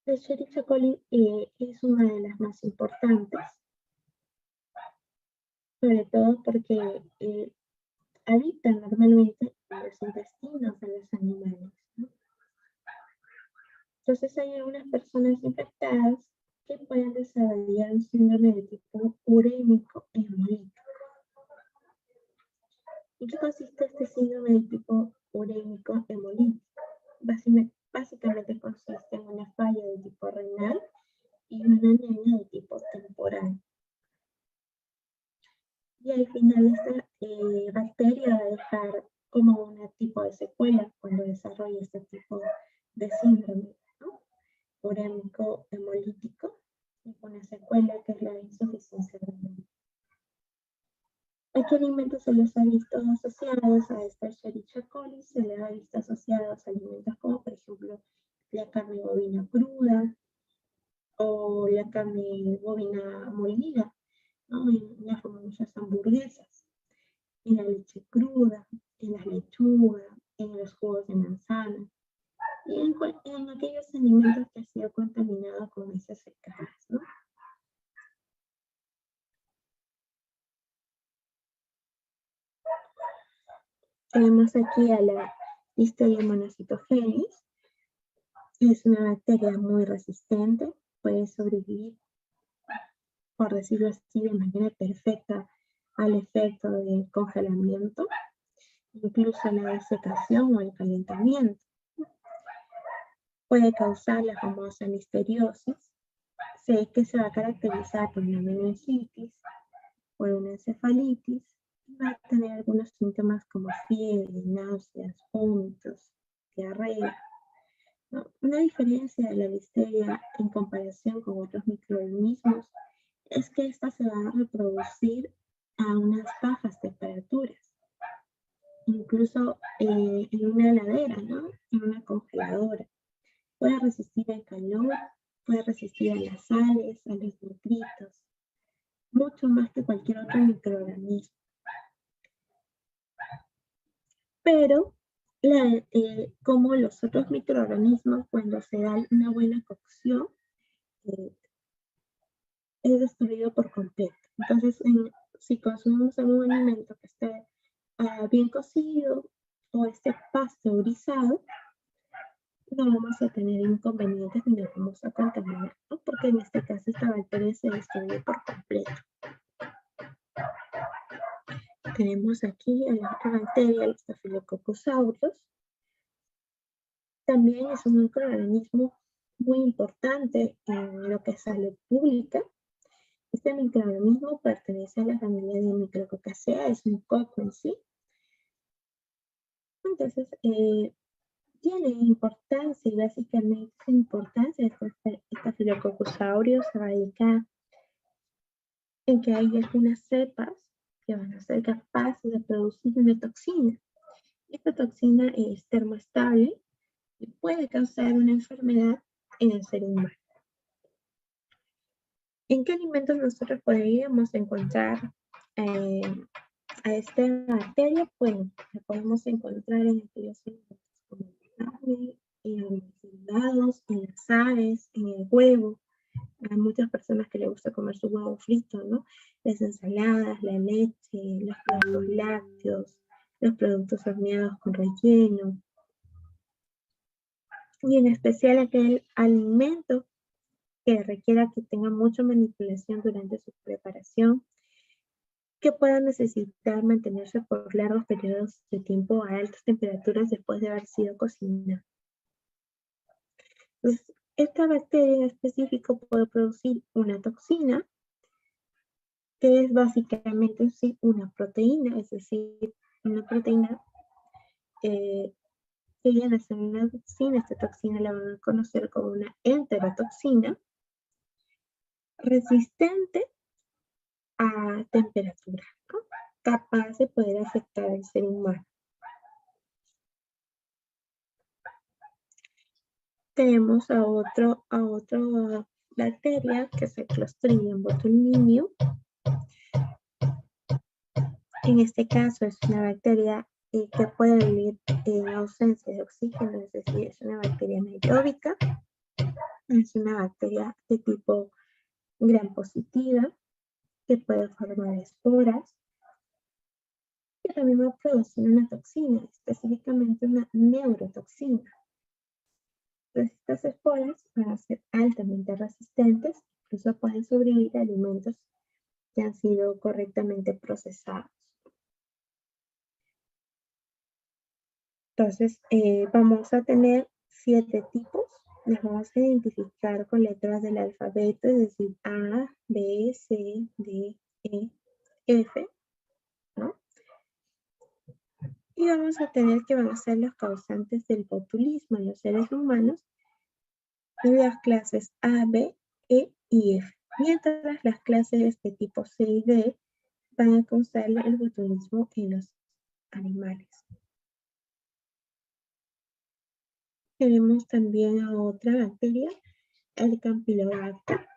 La Escherichia coli es una de las más importantes, sobre todo porque habita normalmente en los intestinos de los animales, ¿no? Entonces hay algunas personas infectadas que pueden desarrollar un síndrome de tipo urémico hemolítico. ¿En qué consiste este síndrome de tipo urémico hemolítico? Básicamente consiste en una falla de tipo renal y una anemia de tipo temporal. Y al final esta bacteria va a dejar como un tipo de secuela cuando desarrolla este tipo de síndrome, ¿no? Urémico hemolítico, y con una secuela que es la insuficiencia renal. ¿A qué alimentos se les ha visto asociados a esta Escherichia coli? Se les ha visto asociados a alimentos como, por ejemplo, la carne bovina cruda o la carne bovina molida, ¿no? En las famosas hamburguesas, en la leche cruda, en las lechugas, en los jugos de manzana y en aquellos alimentos que han sido contaminados con esas secadas, ¿no? Tenemos aquí a la Listeria monocytogenes. Es una bacteria muy resistente, puede sobrevivir, por decirlo así, de manera perfecta al efecto del congelamiento, incluso a la desecación o el calentamiento. Puede causar la famosa listeriosis, que se va a caracterizar por una meningitis, por una encefalitis, y va a tener algunos síntomas como fiebre, náuseas, vómitos, diarrea, ¿no? Una diferencia de la listeria en comparación con otros microorganismos es que esta se va a reproducir a unas bajas temperaturas, incluso en una heladera, ¿no? En una congeladora. Puede resistir el calor, puede resistir a las sales, a los nitritos, mucho más que cualquier otro microorganismo. Pero, como los otros microorganismos, cuando se da una buena cocción, eh, es destruido por completo. Entonces, si consumimos algún alimento que esté bien cocido o esté pasteurizado, no vamos a tener inconvenientes ni nos vamos a contaminar, ¿no? Porque en este caso esta bacteria se destruye por completo. Tenemos aquí a la otra bacteria, el Staphylococcus aureus. También es un microorganismo muy importante en lo que es salud pública. Este microorganismo pertenece a la familia de Micrococcacea, es un coco en sí. Entonces, tiene importancia y básicamente la importancia de Staphylococcus aureus radica en que hay algunas cepas que van a ser capaces de producir una toxina. Esta toxina es termoestable y puede causar una enfermedad en el ser humano. ¿En qué alimentos nosotros podríamos encontrar a esta bacteria? Bueno, la podemos encontrar en aquellos alimentos como la carne, en los derivados, en las aves, en el huevo. Hay muchas personas que les gusta comer su huevo frito, ¿no? Las ensaladas, la leche, los productos lácteos, los productos horneados con relleno. Y en especial aquel alimento que requiera que tenga mucha manipulación durante su preparación, que pueda necesitar mantenerse por largos periodos de tiempo a altas temperaturas después de haber sido cocinado. Entonces, esta bacteria en específico puede producir una toxina, que es básicamente sí, una proteína, es decir, una proteína que viene a ser una toxina. Esta toxina la van a conocer como una enterotoxina, resistente a temperatura, ¿no? Capaz de poder afectar al ser humano. Tenemos a otra bacteria que es el Clostridium botulinum. En este caso es una bacteria que puede vivir en ausencia de oxígeno, es decir, es una bacteria anaeróbica, es una bacteria de tipo gram positiva que puede formar esporas, que también va a producir una toxina, específicamente una neurotoxina. Entonces, estas esporas van a ser altamente resistentes, incluso pueden sobrevivir a alimentos que han sido correctamente procesados. Entonces, vamos a tener 7 tipos. Las vamos a identificar con letras del alfabeto, es decir, A, B, C, D, E, F. Y vamos a tener que van a ser los causantes del botulismo en los seres humanos en las clases A, B, E y F, mientras las clases de tipo C y D van a causar el botulismo en los animales. Tenemos también a otra bacteria, el Campylobacter.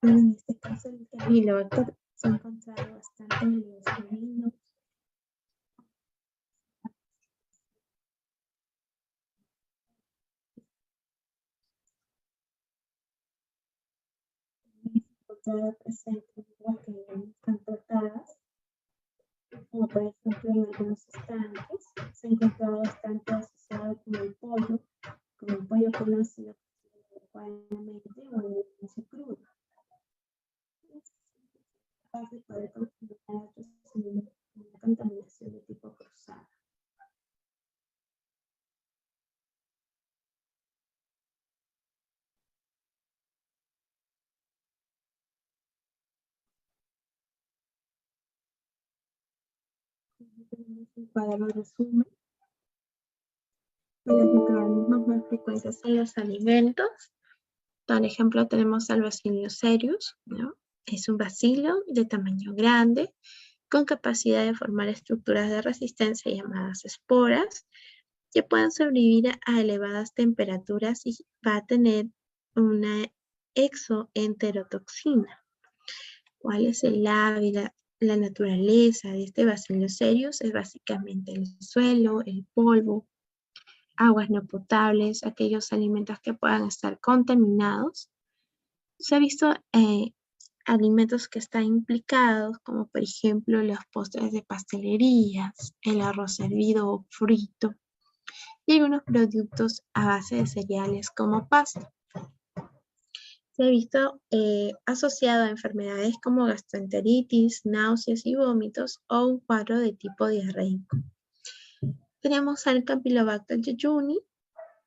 En este caso, el Campylobacter se ha encontrado bastante en los ovinos. Encontrado presente igual que están tratadas, como por ejemplo en algunos estanques. Se ha encontrado bastante asociado con el pollo conocido igualmente o en el inicio crudo. Es capaz de poder contaminar otros alimentos con una contaminación de tipo cruzada. Tenemos un cuadro de resumen de los microorganismos más frecuentes en los alimentos. Por ejemplo, tenemos al Bacillus cereus, ¿no? Es un bacilo de tamaño grande, con capacidad de formar estructuras de resistencia llamadas esporas, que pueden sobrevivir a elevadas temperaturas y va a tener una exoenterotoxina. ¿Cuál es el hábitat? La naturaleza de este Bacillus cereus es básicamente el suelo, el polvo, aguas no potables, aquellos alimentos que puedan estar contaminados. Se ha visto alimentos que están implicados, como por ejemplo los postres de pastelerías, el arroz hervido o frito, y algunos productos a base de cereales como pasta. Se ha visto asociado a enfermedades como gastroenteritis, náuseas y vómitos o un cuadro de tipo diarreico. Tenemos al Campylobacter jejuni,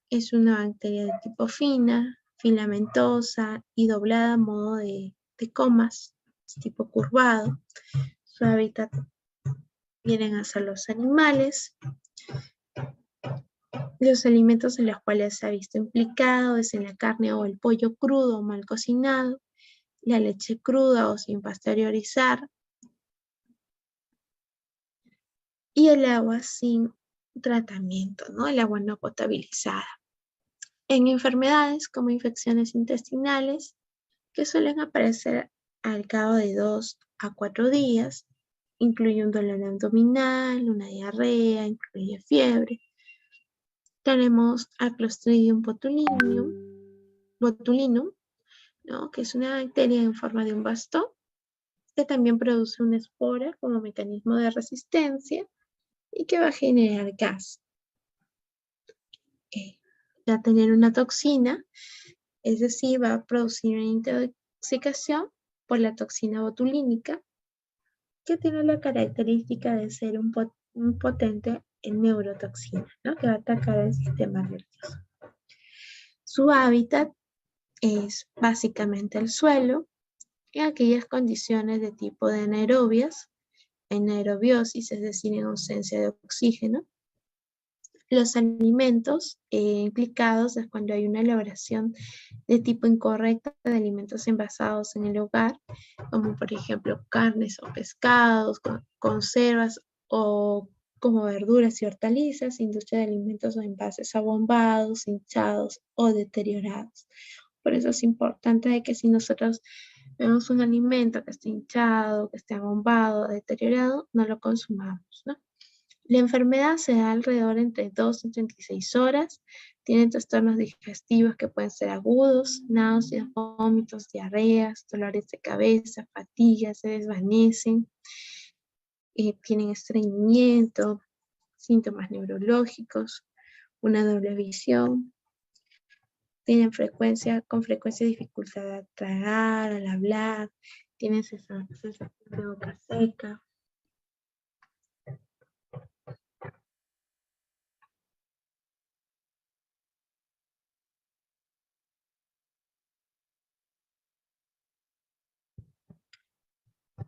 es una bacteria de tipo fina, filamentosa y doblada a modo de comas, es tipo curvado. Su hábitat vienen a ser los animales. Los alimentos en los cuales se ha visto implicado es en la carne o el pollo crudo o mal cocinado, la leche cruda o sin pasteurizar, y el agua sin tratamiento, ¿no? El agua no potabilizada. En enfermedades como infecciones intestinales, que suelen aparecer al cabo de 2 a 4 días, incluye un dolor abdominal, una diarrea, incluye fiebre. Tenemos a Clostridium botulinum, ¿no? Que es una bacteria en forma de un bastón, que también produce una espora como mecanismo de resistencia y que va a generar gas. Va a tener una toxina, es decir, va a producir una intoxicación por la toxina botulínica, que tiene la característica de ser un potente neurotoxina, ¿no? Que va a atacar el sistema nervioso. Su hábitat es básicamente el suelo y aquellas condiciones de tipo de anaerobiosis, es decir, en ausencia de oxígeno. Los alimentos implicados es cuando hay una elaboración de tipo incorrecta de alimentos envasados en el hogar, como por ejemplo carnes o pescados, conservas o como verduras y hortalizas, industria de alimentos o envases abombados, hinchados o deteriorados. Por eso es importante de que si nosotros vemos un alimento que esté hinchado, que esté abombado, deteriorado, no lo consumamos, ¿no? La enfermedad se da alrededor entre 2 y 36 horas. Tiene trastornos digestivos que pueden ser agudos, náuseas, vómitos, diarreas, dolores de cabeza, fatiga, se desvanecen, tienen estreñimiento, síntomas neurológicos, una doble visión, tienen con frecuencia dificultad al tragar, al hablar, tienen sensación de boca seca.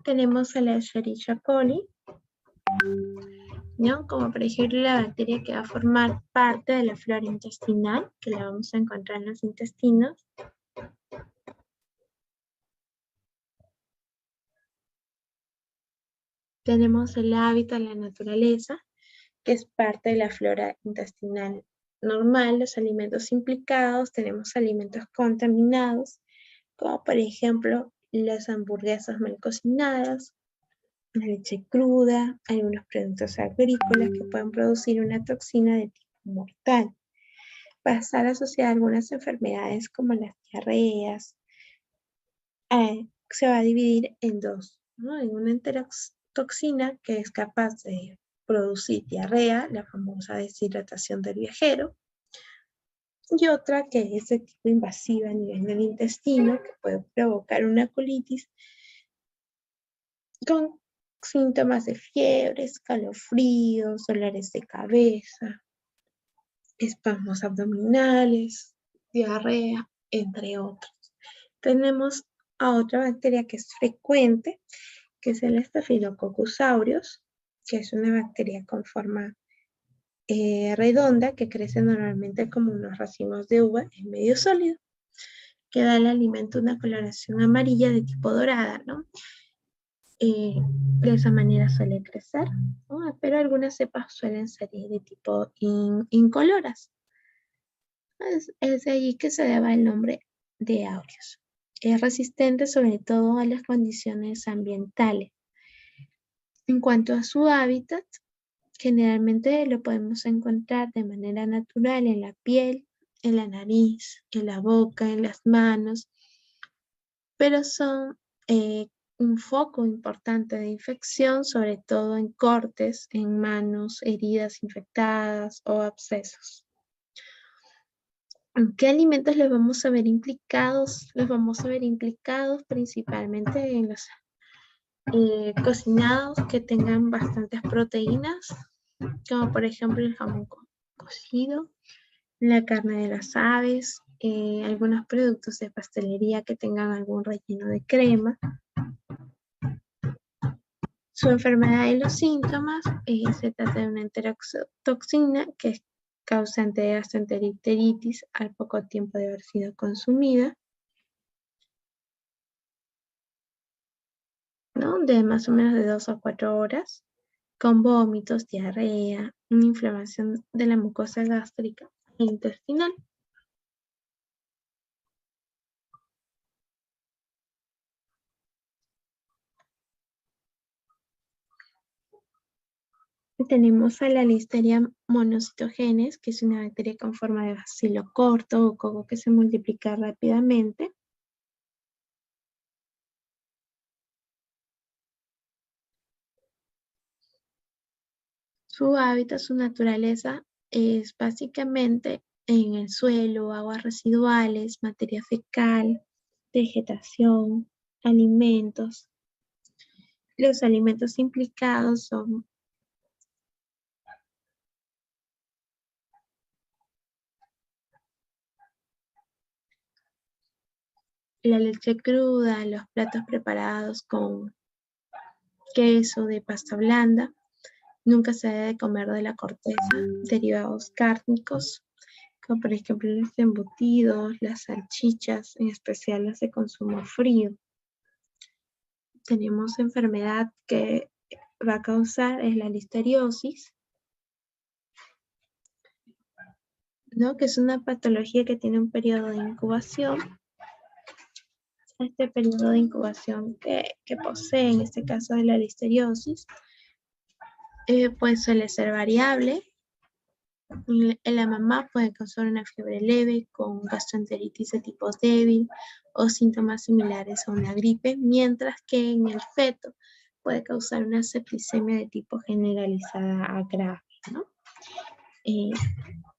Tenemos a la Escherichia coli, ¿no? Como por ejemplo la bacteria que va a formar parte de la flora intestinal, que la vamos a encontrar en los intestinos. Tenemos el hábitat, la naturaleza, que es parte de la flora intestinal normal, los alimentos implicados, tenemos alimentos contaminados, como por ejemplo las hamburguesas mal cocinadas, la leche cruda, algunos productos agrícolas que pueden producir una toxina de tipo mortal. Va a estar asociada a algunas enfermedades como las diarreas. Se va a dividir en dos, ¿no? En una enterotoxina que es capaz de producir diarrea, la famosa deshidratación del viajero, y otra que es de tipo invasiva a nivel del intestino, que puede provocar una colitis con síntomas de fiebre, escalofríos, dolores de cabeza, espasmos abdominales, diarrea, entre otros. Tenemos a otra bacteria que es frecuente, que es el Staphylococcus aureus, que es una bacteria con forma redonda que crece normalmente como unos racimos de uva en medio sólido, que da al alimento una coloración amarilla de tipo dorada, ¿no? De esa manera suele crecer, ¿no? Pero algunas cepas suelen ser de tipo incoloras. Es de allí que se deba el nombre de aureus. Es resistente sobre todo a las condiciones ambientales. En cuanto a su hábitat, generalmente lo podemos encontrar de manera natural en la piel, en la nariz, en la boca, en las manos, pero son un foco importante de infección, sobre todo en cortes, en manos, heridas infectadas o abscesos. ¿En qué alimentos los vamos a ver implicados? Los vamos a ver implicados principalmente en los cocinados que tengan bastantes proteínas, como por ejemplo el jamón cocido, la carne de las aves, algunos productos de pastelería que tengan algún relleno de crema. Su enfermedad y los síntomas, se trata de una enterotoxina que es causante de gastroenteritis al poco tiempo de haber sido consumida, ¿no? De más o menos de 2 a 4 horas, con vómitos, diarrea, una inflamación de la mucosa gástrica e intestinal. Tenemos a la Listeria monocytogenes, que es una bacteria con forma de bacilo corto o coco que se multiplica rápidamente. Su hábitat, su naturaleza es básicamente en el suelo, aguas residuales, materia fecal, vegetación, alimentos. Los alimentos implicados son la leche cruda, los platos preparados con queso de pasta blanda. Nunca se debe comer de la corteza, derivados cárnicos, como por ejemplo los embutidos, las salchichas, en especial las de consumo frío. Tenemos enfermedad que va a causar es la listeriosis, ¿no? Que es una patología que tiene un periodo de incubación. Este periodo de incubación que posee, en este caso de la listeriosis, pues suele ser variable. En la mamá puede causar una fiebre leve con gastroenteritis de tipo débil o síntomas similares a una gripe, mientras que en el feto puede causar una septicemia de tipo generalizada a grave, ¿no?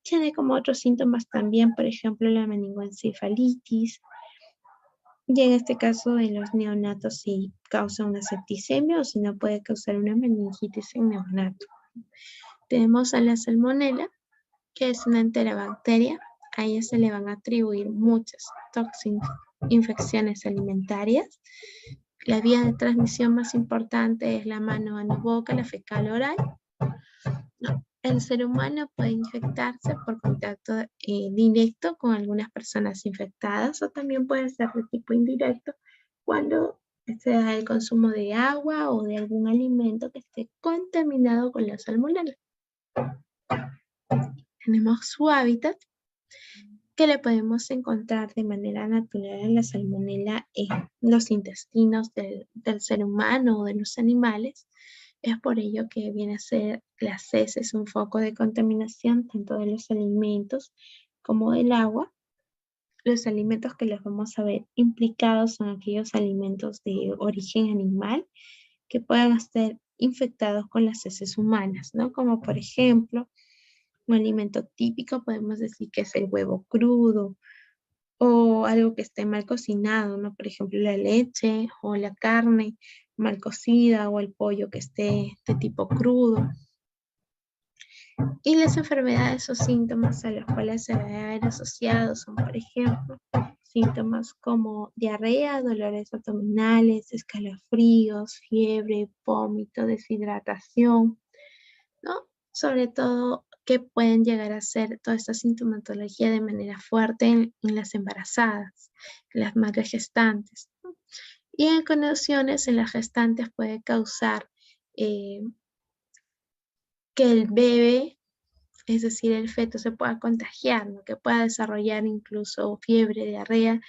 Tiene como otros síntomas también, por ejemplo, la meningoencefalitis, y en este caso en los neonatos sí causa una septicemia o si no puede causar una meningitis en neonato. Tenemos a la salmonela, que es una enterobacteria. A ella se le van a atribuir muchas infecciones alimentarias. La vía de transmisión más importante es la mano-boca, la fecal oral. No, el ser humano puede infectarse por contacto directo con algunas personas infectadas o también puede ser de tipo indirecto cuando se da el consumo de agua o de algún alimento que esté contaminado con la salmonela. Tenemos su hábitat, que le podemos encontrar de manera natural en la salmonela en los intestinos del ser humano o de los animales. Es por ello que viene a ser las heces un foco de contaminación tanto de los alimentos como del agua. Los alimentos que los vamos a ver implicados son aquellos alimentos de origen animal que puedan estar infectados con las heces humanas, ¿no? Como por ejemplo, un alimento típico podemos decir que es el huevo crudo o algo que esté mal cocinado, ¿no? Por ejemplo, la leche o la carne mal cocida o el pollo que esté de tipo crudo. Y las enfermedades o síntomas a los cuales se debe haber asociado son, por ejemplo, síntomas como diarrea, dolores abdominales, escalofríos, fiebre, vómito, deshidratación, ¿no? Sobre todo que pueden llegar a ser toda esta sintomatología de manera fuerte en las embarazadas, en las madres gestantes, ¿no? Y en condiciones en las gestantes puede causar que el bebé, es decir, el feto, se pueda contagiar, ¿no? Que pueda desarrollar incluso fiebre, diarrea.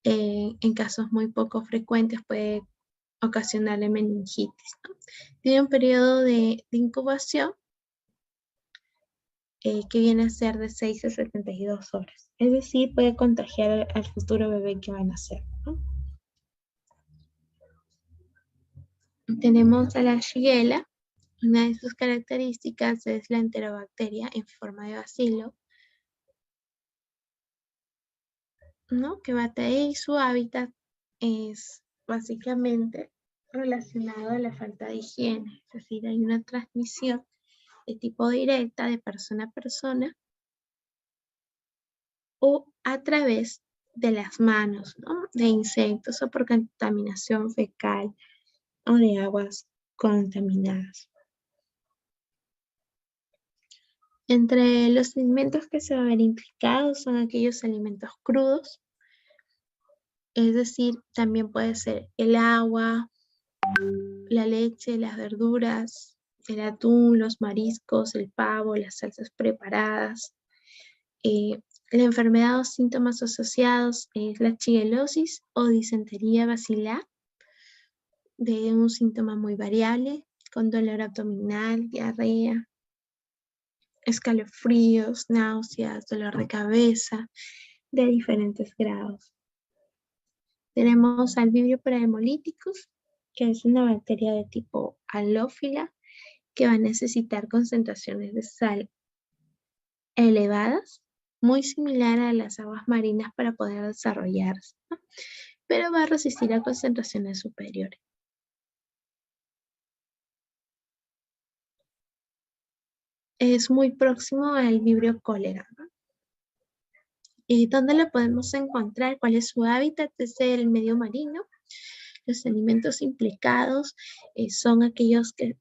En casos muy poco frecuentes puede ocasionarle meningitis, ¿no? Tiene un periodo de incubación que viene a ser de 6 a 72 horas. Es decir, puede contagiar al futuro bebé que va a nacer, ¿no? Tenemos a la Shigella. Una de sus características es la enterobacteria en forma de bacilo, ¿no? Que bate ahí. Su hábitat es básicamente relacionado a la falta de higiene, es decir, hay una transmisión de tipo directa de persona a persona o a través de las manos, ¿no? De insectos o por contaminación fecal o de aguas contaminadas. Entre los alimentos que se van a ver implicados son aquellos alimentos crudos, es decir, también puede ser el agua, la leche, las verduras, el atún, los mariscos, el pavo, las salsas preparadas. La enfermedad o síntomas asociados es la shigellosis o disentería bacilar, de un síntoma muy variable, con dolor abdominal, diarrea, escalofríos, náuseas, dolor de cabeza, de diferentes grados. Tenemos al Vibrio parahemolyticus, que es una bacteria de tipo halófila que va a necesitar concentraciones de sal elevadas, muy similar a las aguas marinas para poder desarrollarse, ¿no? Pero va a resistir a concentraciones superiores. Es muy próximo al Vibrio cólera, ¿no? ¿Y dónde lo podemos encontrar? ¿Cuál es su hábitat? Es el medio marino. Los alimentos implicados son aquellos que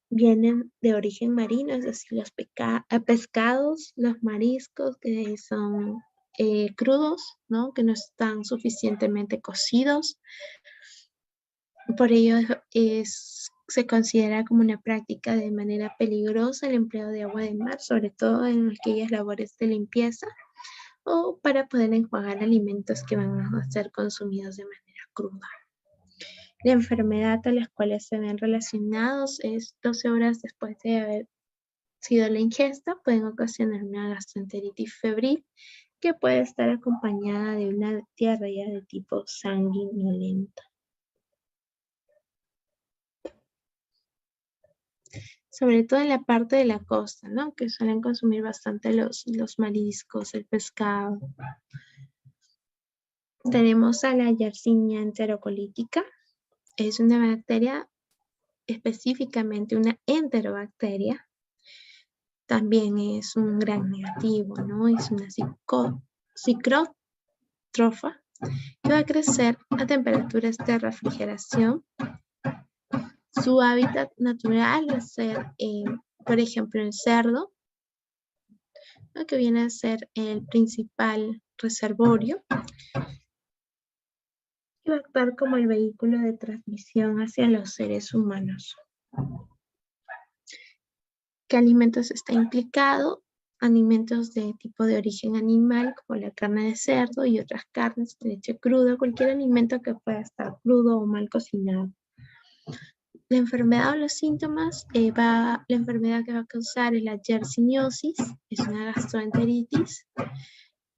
vienen de origen marino, es decir, los pescados, los mariscos que son crudos, ¿no? Que no están suficientemente cocidos. Por ello se considera como una práctica de manera peligrosa el empleo de agua de mar, sobre todo en aquellas labores de limpieza o para poder enjuagar alimentos que van a ser consumidos de manera cruda. La enfermedad a las cuales se ven relacionados es 12 horas después de haber sido la ingesta, pueden ocasionar una gastroenteritis febril que puede estar acompañada de una diarrea de tipo sanguinolenta. Sobre todo en la parte de la costa, ¿no? Que suelen consumir bastante los mariscos, el pescado. Tenemos a la Yersinia enterocolítica. Es una bacteria, específicamente una enterobacteria. También es un gran negativo, ¿no? Es una cicrótrofa que va a crecer a temperaturas de refrigeración Su hábitat natural es ser, por ejemplo, el cerdo, ¿no? Que viene a ser el principal reservorio, y va a actuar como el vehículo de transmisión hacia los seres humanos. ¿Qué alimentos está implicado? Alimentos de tipo de origen animal, como la carne de cerdo y otras carnes, leche cruda, cualquier alimento que pueda estar crudo o mal cocinado. La enfermedad o los síntomas, la enfermedad que va a causar es la yersiniosis, es una gastroenteritis,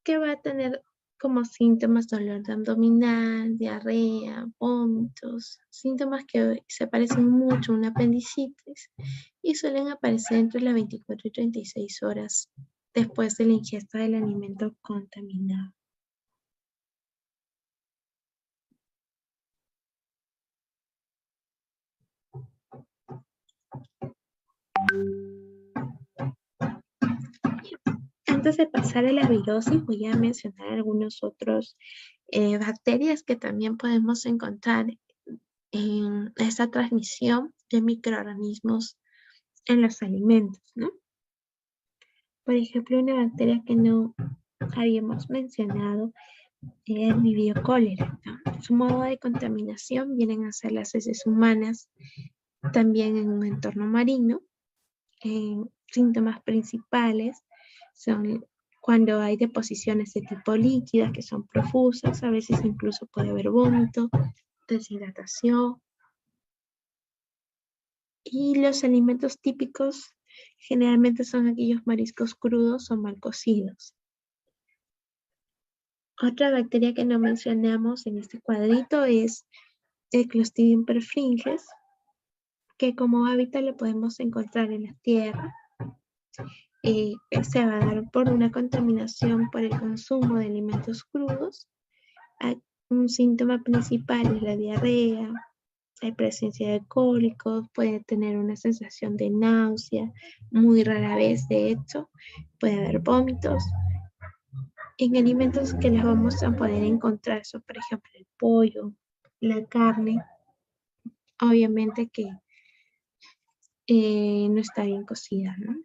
que va a tener como síntomas dolor abdominal, diarrea, vómitos, síntomas que se parecen mucho a una apendicitis y suelen aparecer entre las 24 y 36 horas después de la ingesta del alimento contaminado. Antes de pasar a la virosis, voy a mencionar algunos otros bacterias que también podemos encontrar en esta transmisión de microorganismos en los alimentos, ¿no? Por ejemplo, una bacteria que no habíamos mencionado es el Vibrio cholerae, ¿no? Su modo de contaminación vienen a ser las heces humanas, también en un entorno marino. Síntomas principales son cuando hay deposiciones de tipo líquidas que son profusas, a veces incluso puede haber vómito, deshidratación. Y los alimentos típicos generalmente son aquellos mariscos crudos o mal cocidos. Otra bacteria que no mencionamos en este cuadrito es el Clostridium perfringens, que como hábitat lo podemos encontrar en la tierra. Se va a dar por una contaminación por el consumo de alimentos crudos. Un síntoma principal es la diarrea, hay presencia de cólicos, puede tener una sensación de náusea, muy rara vez de hecho, puede haber vómitos. En alimentos que les vamos a poder encontrar son, por ejemplo, el pollo, la carne, obviamente que no está bien cocida, ¿no?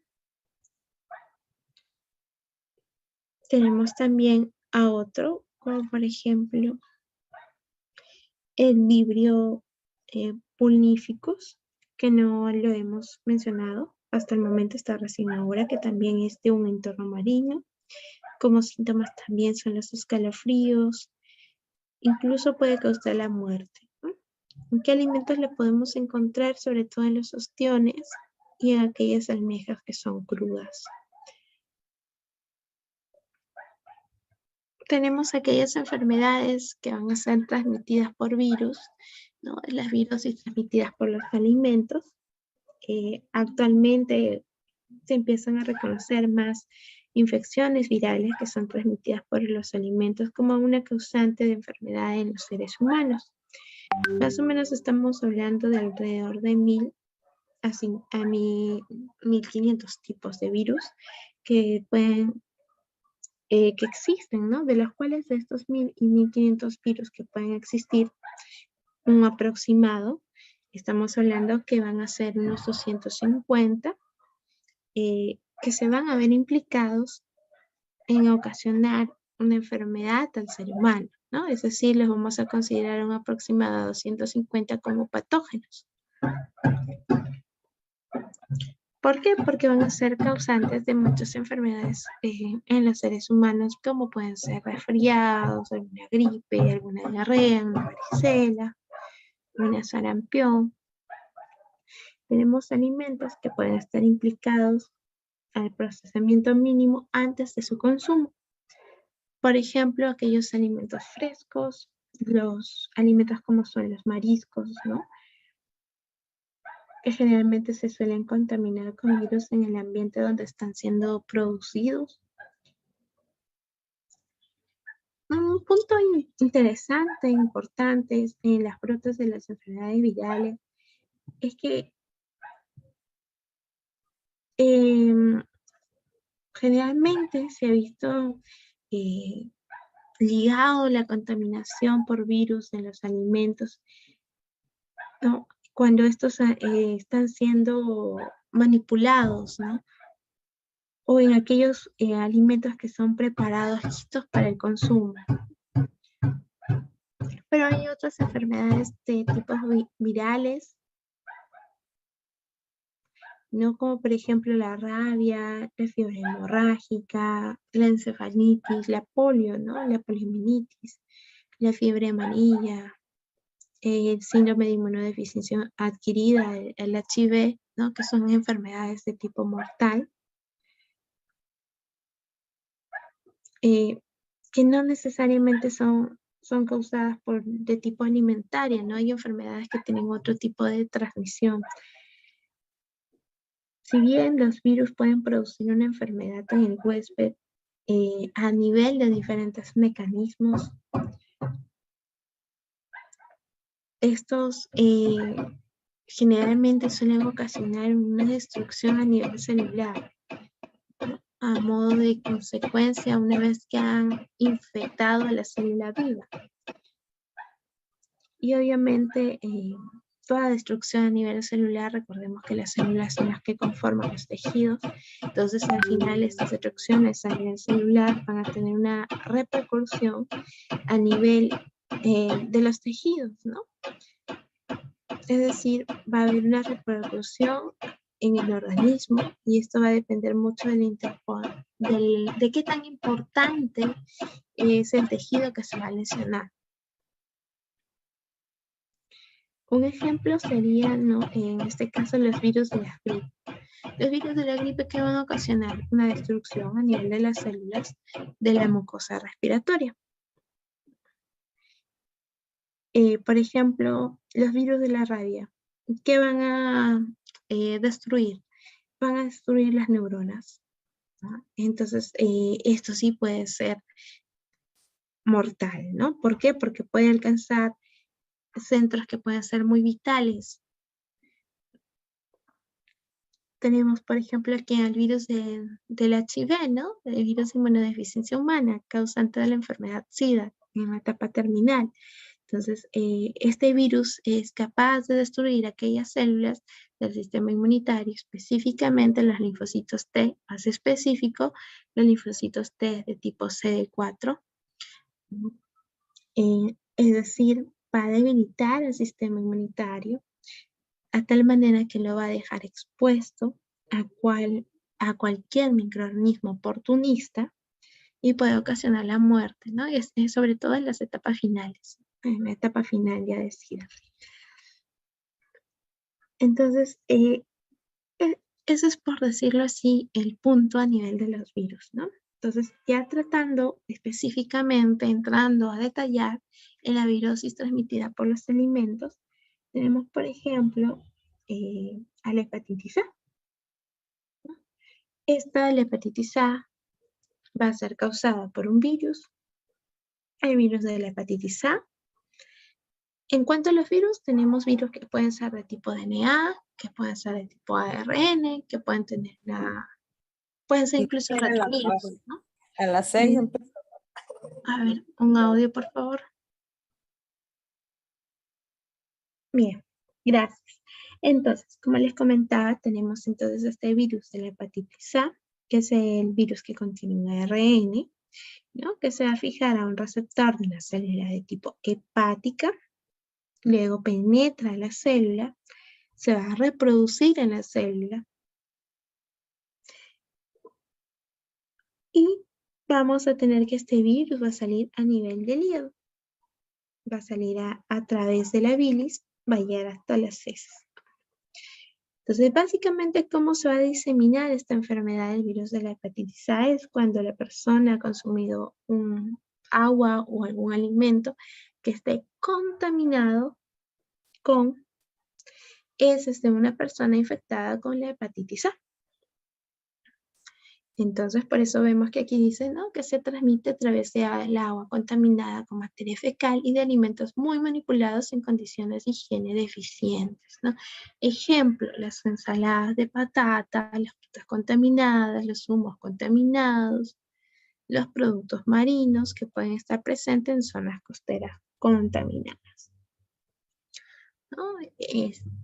Tenemos también a otro, como por ejemplo el Vibrio pulnificus, que no lo hemos mencionado hasta el momento, está recién ahora, que también es de un entorno marino. Como síntomas también son los escalofríos, incluso puede causar la muerte, ¿no? ¿En qué alimentos le podemos encontrar? Sobre todo en los ostiones y en aquellas almejas que son crudas. Tenemos aquellas enfermedades que van a ser transmitidas por virus, ¿no? Las virosis transmitidas por los alimentos. Actualmente se empiezan a reconocer más infecciones virales que son transmitidas por los alimentos como una causante de enfermedad en los seres humanos. Más o menos estamos hablando de alrededor de 1000 a 1500 tipos de virus que pueden que existen, ¿no? De los cuales de estos 1000 y 1500 virus que pueden existir, un aproximado, estamos hablando que van a ser unos 250 que se van a ver implicados en ocasionar una enfermedad al ser humano, ¿no? Es decir, los vamos a considerar un aproximado de 250 como patógenos. ¿Por qué? Porque van a ser causantes de muchas enfermedades en los seres humanos, como pueden ser resfriados, alguna gripe, alguna diarrea, una varicela, una sarampión. Tenemos alimentos que pueden estar implicados al procesamiento mínimo antes de su consumo. Por ejemplo, aquellos alimentos frescos, los alimentos como son los mariscos, ¿no? Que generalmente se suelen contaminar con virus en el ambiente donde están siendo producidos. Un punto interesante, importante en las brotes de las enfermedades virales es que generalmente se ha visto ligado la contaminación por virus en los alimentos, ¿no? cuando estos están siendo manipulados, ¿no? O en aquellos alimentos que son preparados listos para el consumo. Pero hay otras enfermedades de tipos virales, ¿no? Como por ejemplo la rabia, la fiebre hemorrágica, la encefalitis, la polio, ¿no? La poliomielitis, la fiebre amarilla, el síndrome de inmunodeficiencia adquirida, el HIV, ¿no? Que son enfermedades de tipo mortal, que no necesariamente son causadas de tipo alimentaria, ¿no? Hay enfermedades que tienen otro tipo de transmisión. Si bien los virus pueden producir una enfermedad en el huésped a nivel de diferentes mecanismos, estos generalmente suelen ocasionar una destrucción a nivel celular, a modo de consecuencia una vez que han infectado a la célula viva. Y obviamente toda destrucción a nivel celular, recordemos que las células son las que conforman los tejidos, entonces al final estas destrucciones a nivel celular van a tener una repercusión a nivel de los tejidos, ¿no? Es decir, va a haber una repercusión en el organismo y esto va a depender mucho de qué tan importante es el tejido que se va a lesionar. Un ejemplo sería, ¿no? En este caso, los virus de la gripe. Los virus de la gripe que van a ocasionar una destrucción a nivel de las células de la mucosa respiratoria. Por ejemplo, los virus de la rabia, ¿qué van a destruir? Van a destruir las neuronas, ¿no? Entonces, esto sí puede ser mortal, ¿no? ¿Por qué? Porque puede alcanzar centros que pueden ser muy vitales. Tenemos, por ejemplo, aquí el virus del HIV, ¿no? El virus de inmunodeficiencia humana, causante de la enfermedad SIDA en la etapa terminal. Entonces, este virus es capaz de destruir aquellas células del sistema inmunitario, específicamente los linfocitos T, más específico, los linfocitos T de tipo CD4. Es decir, va a debilitar el sistema inmunitario a tal manera que lo va a dejar expuesto a cualquier microorganismo oportunista y puede ocasionar la muerte, ¿no? Y es sobre todo en las etapas finales, en la etapa final ya de SIDA. Entonces, eso es, por decirlo así, el punto a nivel de los virus, ¿no? Entonces, ya tratando específicamente, entrando a detallar en la virosis transmitida por los alimentos, tenemos, por ejemplo, a la hepatitis A. Esta, la hepatitis A, va a ser causada por un virus, el virus de la hepatitis A. En cuanto a los virus, tenemos virus que pueden ser de tipo DNA, que pueden ser de tipo ARN, que pueden tener pueden ser incluso retrovirus, ¿no? A las 6 empezó. A ver, un audio, por favor. Bien, gracias. Entonces, como les comentaba, tenemos entonces este virus de la hepatitis A, que es el virus que contiene un ARN, ¿no? Que se va a fijar a un receptor de una célula de tipo hepática, luego penetra la célula, se va a reproducir en la célula y vamos a tener que este virus va a salir a nivel del hígado, va a salir a través de la bilis, va a llegar hasta las heces. Entonces, básicamente, ¿cómo se va a diseminar esta enfermedad del virus de la hepatitis A? Es cuando la persona ha consumido agua o algún alimento que esté contaminado con heces de una persona infectada con la hepatitis A. Entonces, por eso vemos que aquí dice, ¿no? Que se transmite a través del agua contaminada con materia fecal y de alimentos muy manipulados en condiciones de higiene deficientes, ¿no? Ejemplo, las ensaladas de patata, las frutas contaminadas, los zumos contaminados, los productos marinos que pueden estar presentes en zonas costeras contaminadas. ¿no?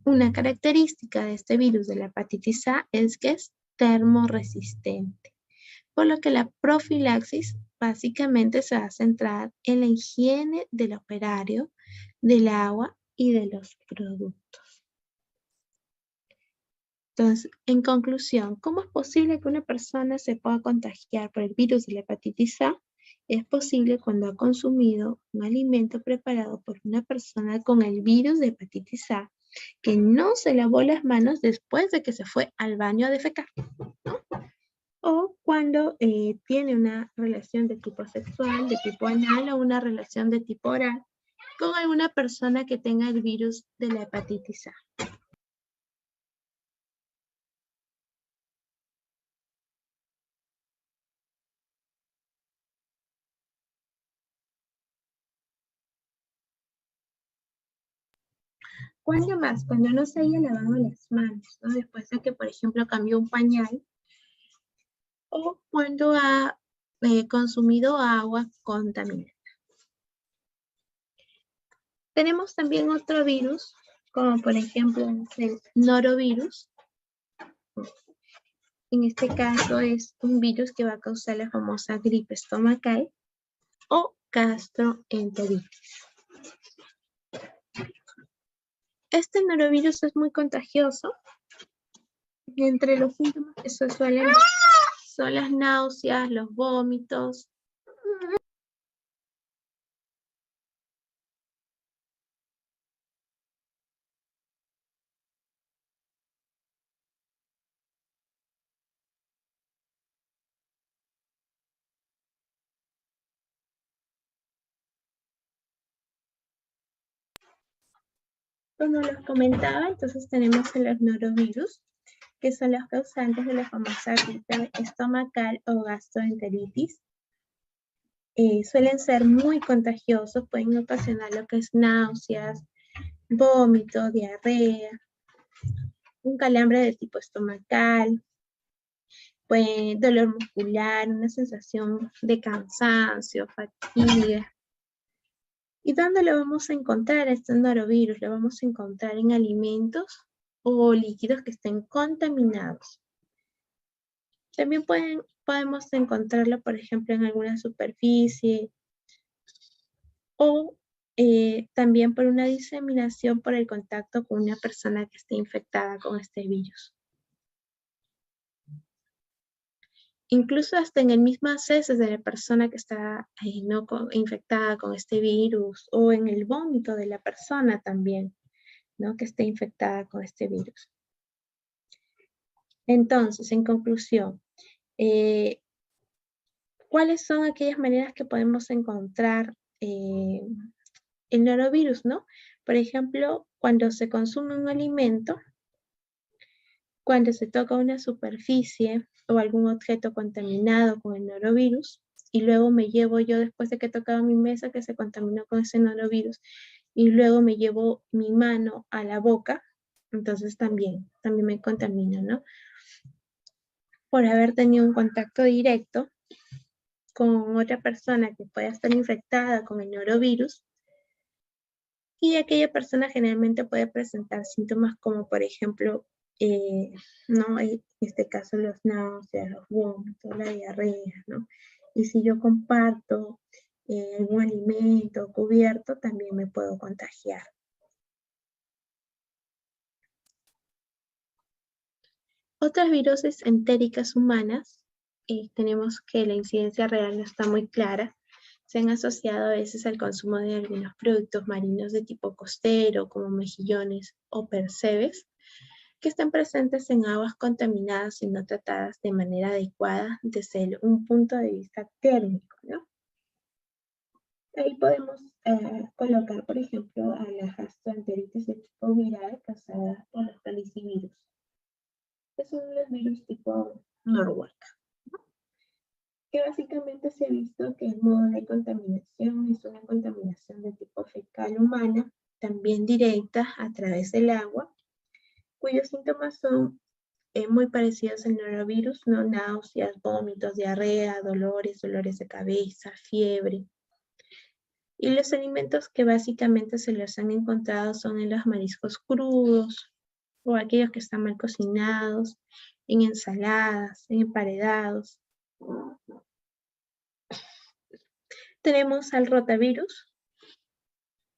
Una característica de este virus de la hepatitis A es que es termoresistente, por lo que la profilaxis básicamente se va a centrar en la higiene del operario, del agua y de los productos. Entonces, en conclusión, ¿cómo es posible que una persona se pueda contagiar por el virus de la hepatitis A? Es posible cuando ha consumido un alimento preparado por una persona con el virus de hepatitis A que no se lavó las manos después de que se fue al baño a defecar, ¿no? O cuando tiene una relación de tipo sexual, de tipo anal o una relación de tipo oral con alguna persona que tenga el virus de la hepatitis A. ¿Cuándo más? Cuando no se haya lavado las manos, ¿no? Después de que, por ejemplo, cambió un pañal o cuando ha consumido agua contaminada. Tenemos también otro virus, como por ejemplo el norovirus. En este caso es un virus que va a causar la famosa gripe estomacal o gastroenteritis. Este norovirus es muy contagioso y entre los síntomas que se suelen ver son las náuseas, los vómitos. Como los comentaba, entonces tenemos a los norovirus, que son los causantes de la famosa gripe estomacal o gastroenteritis. Suelen ser muy contagiosos, pueden ocasionar lo que es náuseas, vómito, diarrea, un calambre de tipo estomacal, pues, dolor muscular, una sensación de cansancio, fatiga. ¿Y dónde lo vamos a encontrar este norovirus? Lo vamos a encontrar en alimentos o líquidos que estén contaminados. También podemos encontrarlo, por ejemplo, en alguna superficie o también por una diseminación por el contacto con una persona que esté infectada con este virus. Incluso hasta en el mismo heces de la persona que está infectada con este virus o en el vómito de la persona también, ¿no? Que esté infectada con este virus. Entonces, en conclusión, ¿cuáles son aquellas maneras que podemos encontrar el norovirus, ¿no? Por ejemplo, cuando se consume un alimento, cuando se toca una superficie o algún objeto contaminado con el norovirus, y luego me llevo yo, después de que he tocado mi mesa que se contaminó con ese norovirus, y luego me llevo mi mano a la boca, entonces también me contamina, ¿no? Por haber tenido un contacto directo con otra persona que pueda estar infectada con el norovirus, y aquella persona generalmente puede presentar síntomas como, por ejemplo, ¿no? En este caso los náuseas, los vómitos, la diarrea, ¿no? Y si yo comparto algún alimento cubierto, también me puedo contagiar. Otras virosis entéricas humanas, tenemos que la incidencia real no está muy clara, se han asociado a veces al consumo de algunos productos marinos de tipo costero, como mejillones o percebes, que están presentes en aguas contaminadas y no tratadas de manera adecuada desde un punto de vista térmico, ¿no? Ahí podemos colocar, por ejemplo, a la gastroenteritis de tipo viral causada por los calicivirus, que son los virus tipo Norwalk, ¿no? Que básicamente se ha visto que el modo de contaminación es una contaminación de tipo fecal humana, también directa a través del agua, cuyos síntomas son muy parecidos al norovirus, ¿no? Náuseas, vómitos, diarrea, dolores de cabeza, fiebre. Y los alimentos que básicamente se los han encontrado son en los mariscos crudos o aquellos que están mal cocinados, en ensaladas, en emparedados. Tenemos al rotavirus,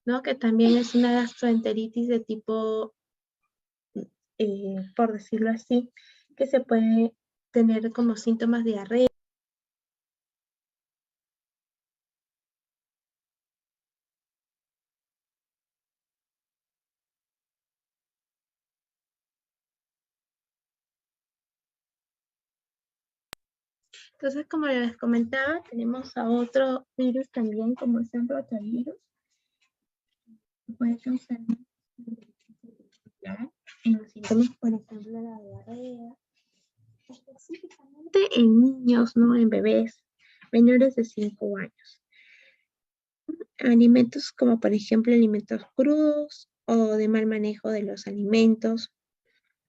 ¿no? Que también es una gastroenteritis de tipo, por decirlo así, que se puede tener como síntomas de diarrea. Entonces, como les comentaba, tenemos a otro virus también, como es el rotavirus, que puede causar en los síntomas, por ejemplo, la diarrea, específicamente en niños, ¿no? En bebés menores de 5 años. Alimentos como, por ejemplo, alimentos crudos o de mal manejo de los alimentos.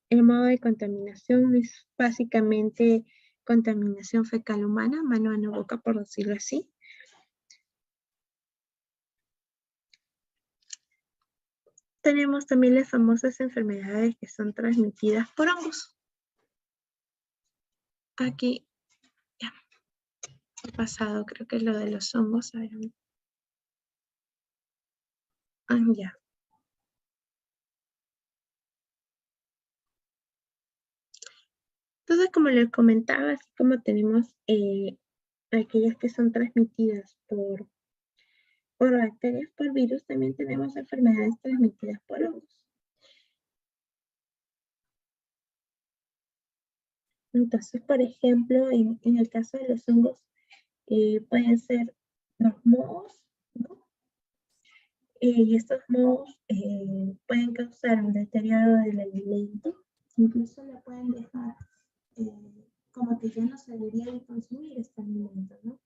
El modo de contaminación es básicamente contaminación fecal humana, mano a la boca, por decirlo así. Tenemos también las famosas enfermedades que son transmitidas por hongos. Aquí ya he pasado, creo que es lo de los hongos. A ver, ya. Entonces, como les comentaba, así como tenemos aquellas que son transmitidas por bacterias, por virus, también tenemos enfermedades transmitidas por hongos. Entonces, por ejemplo, en el caso de los hongos, pueden ser los mohos, ¿no? Y estos mohos pueden causar un deterioro del alimento, incluso le pueden dejar como que ya no se debería de consumir este alimento, ¿no?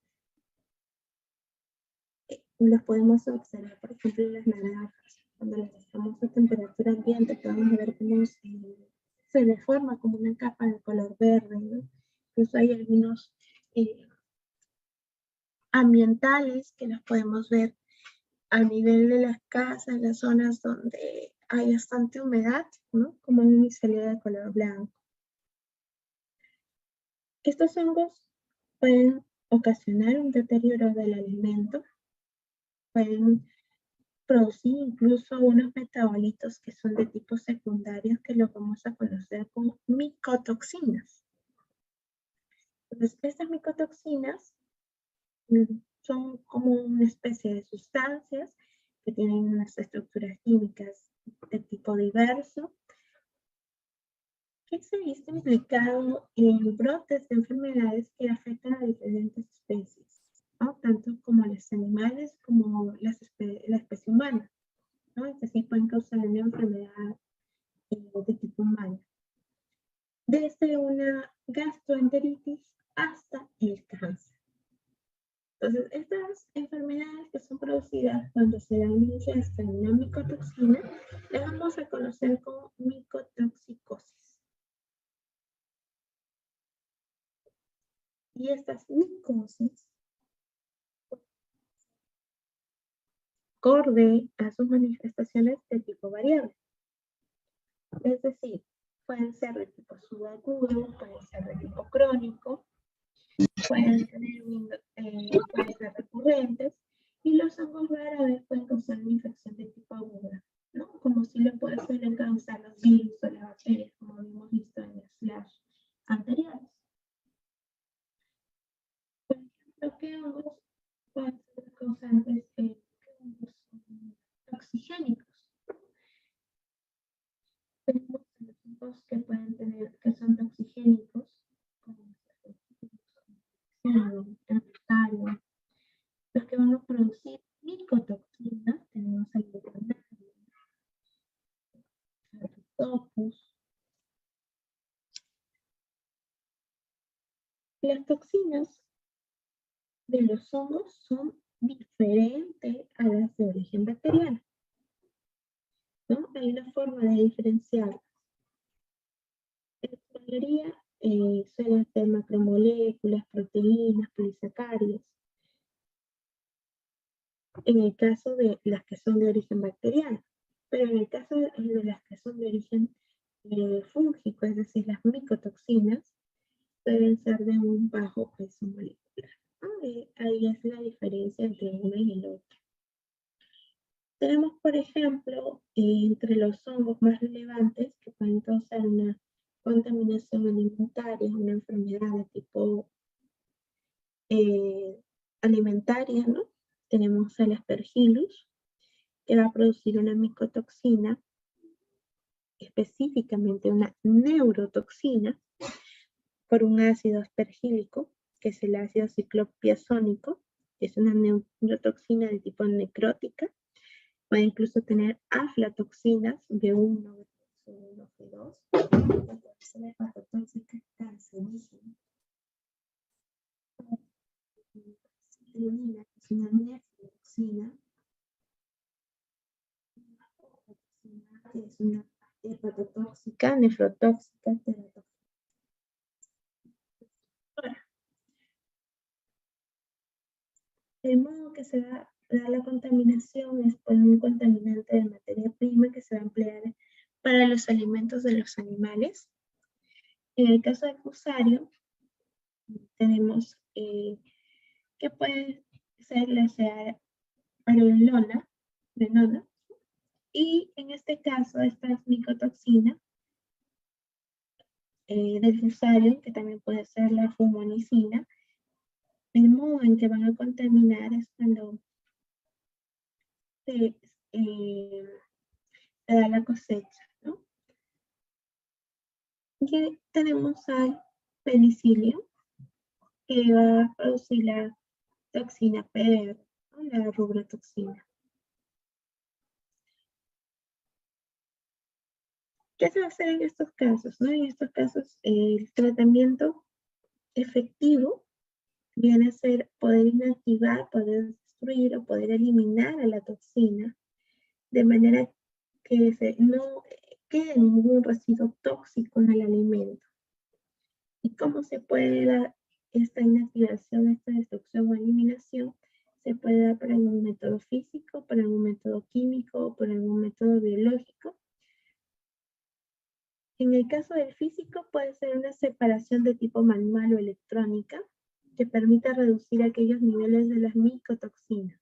Los podemos observar, por ejemplo, en las naranjas. Cuando las dejamos a temperatura ambiente, podemos ver cómo se deforma como una capa de color verde, ¿no? Incluso hay algunos ambientales que los podemos ver a nivel de las casas, las zonas donde hay bastante humedad, ¿no? Como un micelio de color blanco. Estos hongos pueden ocasionar un deterioro del alimento, pueden producir incluso unos metabolitos que son de tipo secundario que los vamos a conocer como micotoxinas. Entonces, estas micotoxinas son como una especie de sustancias que tienen unas estructuras químicas de tipo diverso que se ha visto implicado en brotes de enfermedades que afectan a diferentes especies, ¿no? Tanto como los animales como la especie humana, ¿no? Es decir, pueden causar una enfermedad de tipo humano, desde una gastroenteritis hasta el cáncer. Entonces, estas enfermedades que son producidas cuando se da una ingesta de una micotoxina, las vamos a conocer como micotoxicosis. Y estas micosis, acorde a sus manifestaciones de tipo variable. Es decir, pueden ser de tipo subagudo, pueden ser de tipo crónico, pueden ser recurrentes, y los hongos rara vez pueden causar una infección de tipo aguda, ¿no? Como si lo suelen causar los virus o las bacterias, como hemos visto en las slash anteriores. Por ejemplo, ¿qué hongos pueden ser causantes toxigénicos? Tenemos los hongos que pueden tener, que son toxigénicos, como el frutario. Los que van a producir micotoxinas, tenemos el legonario, el topus. Las toxinas de los hongos son diferentes a las de origen bacteriano, ¿no? Hay una forma de diferenciar. En su mayoría suelen ser macromoléculas, proteínas, polisacáridos. en el caso de las que son de origen bacteriano, pero en el caso de las que son de origen fúngico, es decir, las micotoxinas, deben ser de un bajo peso molecular. Ahí es la diferencia entre uno y el otro. Tenemos, por ejemplo, entre los hongos más relevantes que pueden causar una contaminación alimentaria, una enfermedad de tipo alimentaria, ¿no? Tenemos el Aspergillus, que va a producir una micotoxina, específicamente una neurotoxina, por un ácido aspergílico, que es el ácido ciclopiazónico, que es una neurotoxina de tipo necrótica. Puede incluso tener aflatoxinas B1, B2, B2, puede ser hepatotóxica cancerígena. Citrulina, que es una nefrotoxina, que es una hepatotóxica, nefrotóxica, teratotóxica. El modo que se da la contaminación es por un contaminante de materia prima que se va a emplear para los alimentos de los animales. En el caso de Fusarium, tenemos que puede ser la venona, y en este caso esta micotoxina del Fusarium, que también puede ser la fumonicina, el modo en que van a contaminar es cuando se da la cosecha, ¿no? Y tenemos al penicilio, que va a producir la toxina PR, ¿no? La rubrotoxina. ¿Qué se va a hacer en estos casos, no? En estos casos, el tratamiento efectivo viene a ser poder inactivar, poder destruir o poder eliminar a la toxina, de manera que no quede ningún residuo tóxico en el alimento. ¿Y cómo se puede dar esta inactivación, esta destrucción o eliminación? Se puede dar por algún método físico, por algún método químico o por algún método biológico. En el caso del físico puede ser una separación de tipo manual o electrónica que permita reducir aquellos niveles de las micotoxinas,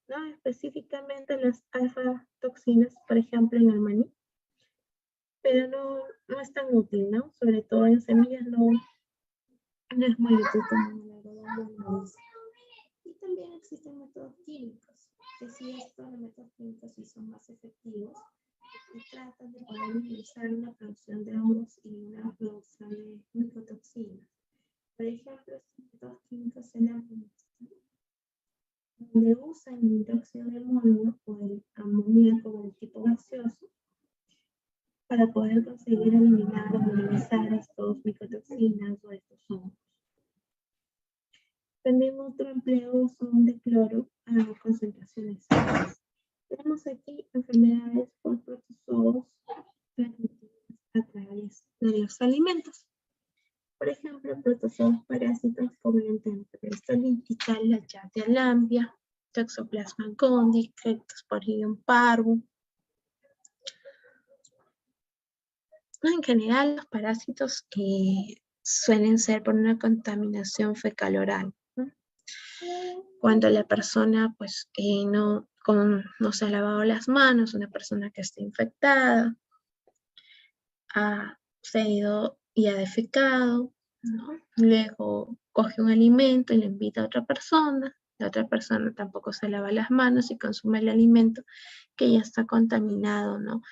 ¿no? Específicamente las alfa-toxinas, por ejemplo, en el maní, pero no es tan útil, ¿no? Sobre todo en semillas no es muy útil como el algodón. Y también existen métodos químicos, que si estos métodos químicos sí son más efectivos y tratan de poder minimizar una producción de hongos y una producción de micotoxinas. Por ejemplo, estos métodos químicos se llaman donde usan el hidróxido de amonio o el amoníaco del tipo gaseoso para poder conseguir eliminar o minimizar estos micotoxinas o estos hongos. También otro empleo son de cloro a concentraciones altas. Tenemos aquí enfermedades por protozoos transmitidas a través de los alimentos. Por ejemplo, protozoos parásitos como el enterobacterium, la Chaetea lamblia, Toxoplasma gondii, Cryptosporidium parvum. En general, los parásitos suelen ser por una contaminación fecal-oral, ¿no? Cuando la persona pues, no se ha lavado las manos, una persona que está infectada, ha ido y ha defecado, ¿no? Luego coge un alimento y le invita a otra persona, la otra persona tampoco se lava las manos y consume el alimento que ya está contaminado, ¿no?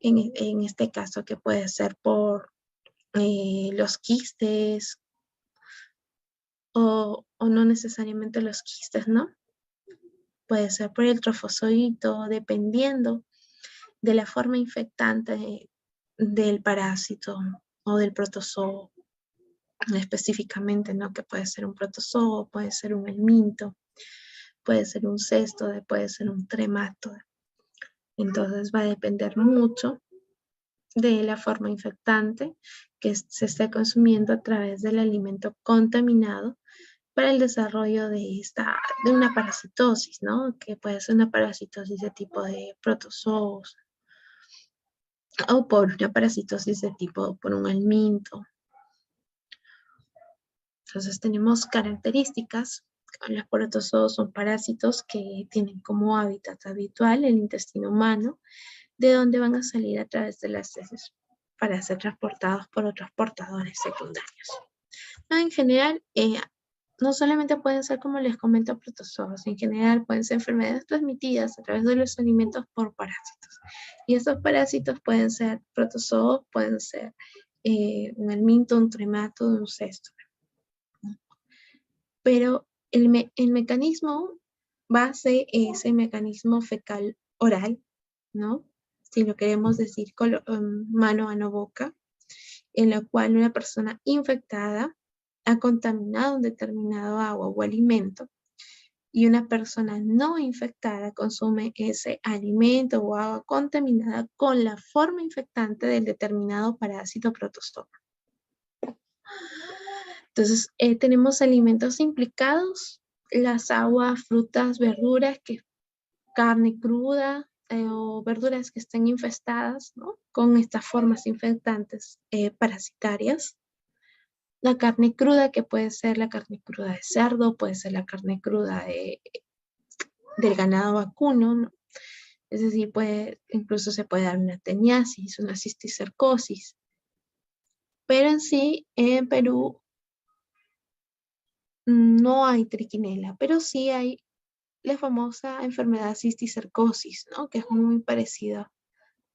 En este caso que puede ser por los quistes o no necesariamente los quistes, ¿no? Puede ser por el trofozoito, dependiendo de la forma infectante del parásito o del protozoo específicamente, ¿no? Que puede ser un protozoo, puede ser un helminto, puede ser un céstode, puede ser un trematode. Entonces va a depender mucho de la forma infectante que se esté consumiendo a través del alimento contaminado para el desarrollo de una parasitosis, ¿no? Que puede ser una parasitosis de tipo de protozoos o por una parasitosis de tipo por un helminto. Entonces tenemos características. Los protozoos son parásitos que tienen como hábitat habitual el intestino humano, de donde van a salir a través de las heces para ser transportados por otros portadores secundarios. En general, no solamente pueden ser, como les comento, protozoos, en general pueden ser enfermedades transmitidas a través de los alimentos por parásitos. Y estos parásitos pueden ser protozoos, pueden ser un helminto, un tremátodo, un cesto. Pero el mecanismo base es el mecanismo fecal oral, ¿no? Si lo queremos decir mano a boca, en la cual una persona infectada ha contaminado un determinado agua o alimento y una persona no infectada consume ese alimento o agua contaminada con la forma infectante del determinado parásito protozoo. Entonces, tenemos alimentos implicados, las aguas, frutas, verduras, carne cruda o verduras que estén infestadas, ¿no? Con estas formas infectantes parasitarias. La carne cruda, que puede ser la carne cruda de cerdo, puede ser la carne cruda del ganado vacuno, ¿no? Es decir, incluso se puede dar una teniasis, una cisticercosis. Pero en sí, en Perú no hay trichinela, pero sí hay la famosa enfermedad cisticercosis, ¿no? Que es muy parecida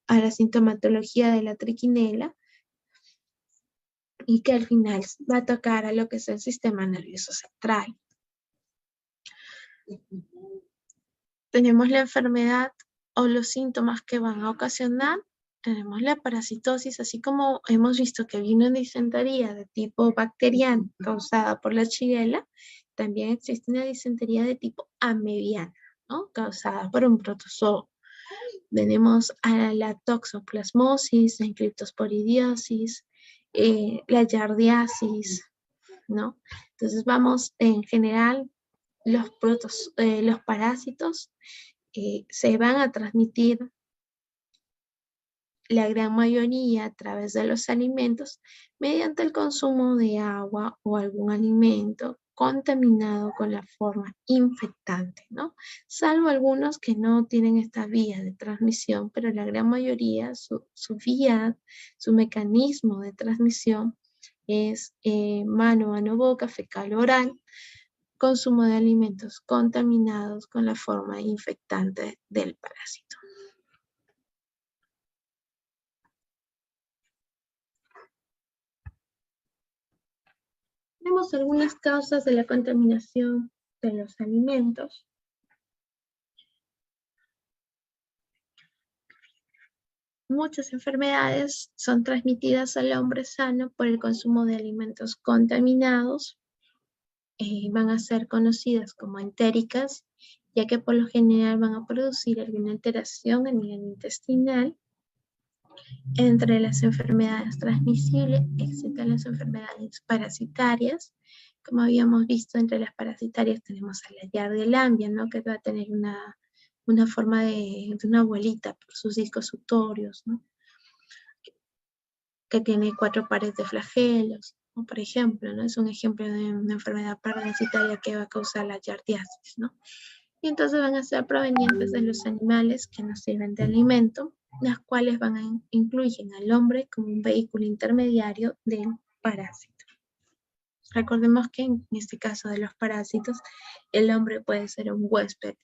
a la sintomatología de la trichinela y que al final va a tocar a lo que es el sistema nervioso central. Tenemos la enfermedad o los síntomas que van a ocasionar. Tenemos la parasitosis, así como hemos visto que vino en disentería de tipo bacteriano causada por la shigella, también existe una disentería de tipo amebiana, ¿no? Causada por un protozoo. Tenemos a la toxoplasmosis, la criptosporidiosis, la yardiasis, ¿no? Entonces vamos, en general, los parásitos se van a transmitir la gran mayoría a través de los alimentos mediante el consumo de agua o algún alimento contaminado con la forma infectante, ¿no? Salvo algunos que no tienen esta vía de transmisión, pero la gran mayoría, su mecanismo de transmisión es mano a boca, fecal oral, consumo de alimentos contaminados con la forma infectante del parásito. Tenemos algunas causas de la contaminación de los alimentos. Muchas enfermedades son transmitidas al hombre sano por el consumo de alimentos contaminados. Van a ser conocidas como entéricas, ya que por lo general van a producir alguna alteración a nivel intestinal. Entre las enfermedades transmisibles existen las enfermedades parasitarias. Como habíamos visto, entre las parasitarias tenemos a la Yardia, ¿no? Que va a tener una forma de una abuelita por sus discos sutorios, ¿no? Que tiene 4 pares de flagelos, ¿no? Por ejemplo, ¿no? Es un ejemplo de una enfermedad parasitaria que va a causar la yardiasis, ¿no? Y entonces van a ser provenientes de los animales que nos sirven de alimento, las cuales van a incluir al hombre como un vehículo intermediario del parásito. Recordemos que en este caso de los parásitos, el hombre puede ser un huésped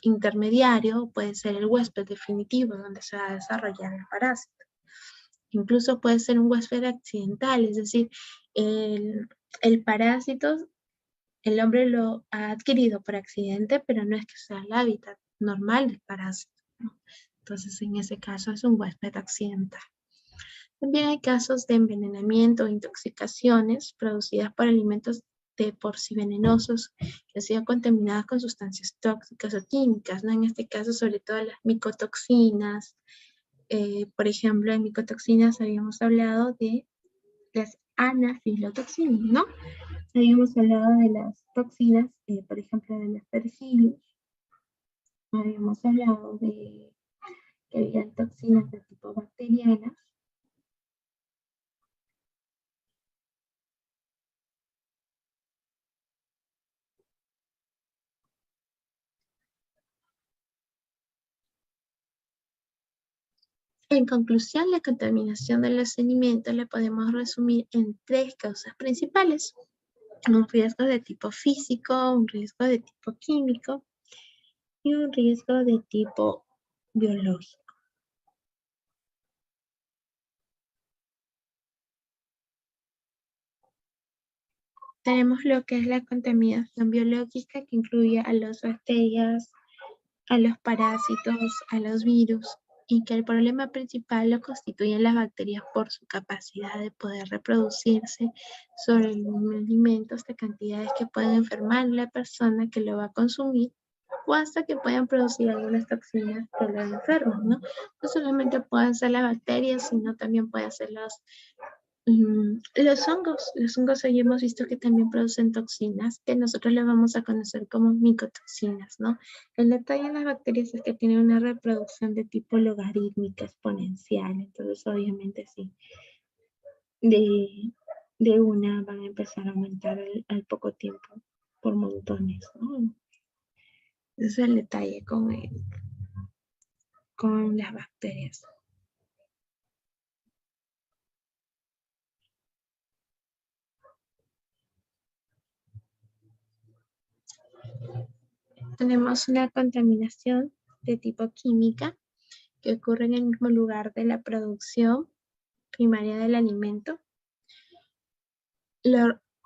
intermediario, puede ser el huésped definitivo donde se va a desarrollar el parásito. Incluso puede ser un huésped accidental, es decir, el parásito, el hombre lo ha adquirido por accidente, pero no es que sea el hábitat normal del parásito, ¿no? Entonces, en ese caso es un huésped accidental. También hay casos de envenenamiento o intoxicaciones producidas por alimentos de por sí venenosos que han sido contaminados con sustancias tóxicas o químicas, ¿no? En este caso, sobre todo las micotoxinas. Por ejemplo, en micotoxinas habíamos hablado de las anafilotoxinas, ¿no? Habíamos hablado de las toxinas, por ejemplo, de los pergilios. Habíamos hablado de que había toxinas de tipo bacterianas. En conclusión, la contaminación de los alimentos la podemos resumir en 3 causas principales: un riesgo de tipo físico, un riesgo de tipo químico y un riesgo de tipo biológico. Tenemos lo que es la contaminación biológica, que incluye a las bacterias, a los parásitos, a los virus, y que el problema principal lo constituyen las bacterias por su capacidad de poder reproducirse sobre el mismo alimento hasta cantidades que pueden enfermar a la persona que lo va a consumir, o hasta que puedan producir algunas toxinas que lo enferman, ¿no? No solamente pueden ser las bacterias, sino también pueden ser los hongos. Los hongos hoy hemos visto que también producen toxinas, que nosotros le vamos a conocer como micotoxinas, ¿no? El detalle en las bacterias es que tienen una reproducción de tipo logarítmica exponencial, entonces obviamente sí, de, de una van a empezar a aumentar al poco tiempo por montones, ¿no? Ese es el detalle con las bacterias. Tenemos una contaminación de tipo química que ocurre en el mismo lugar de la producción primaria del alimento,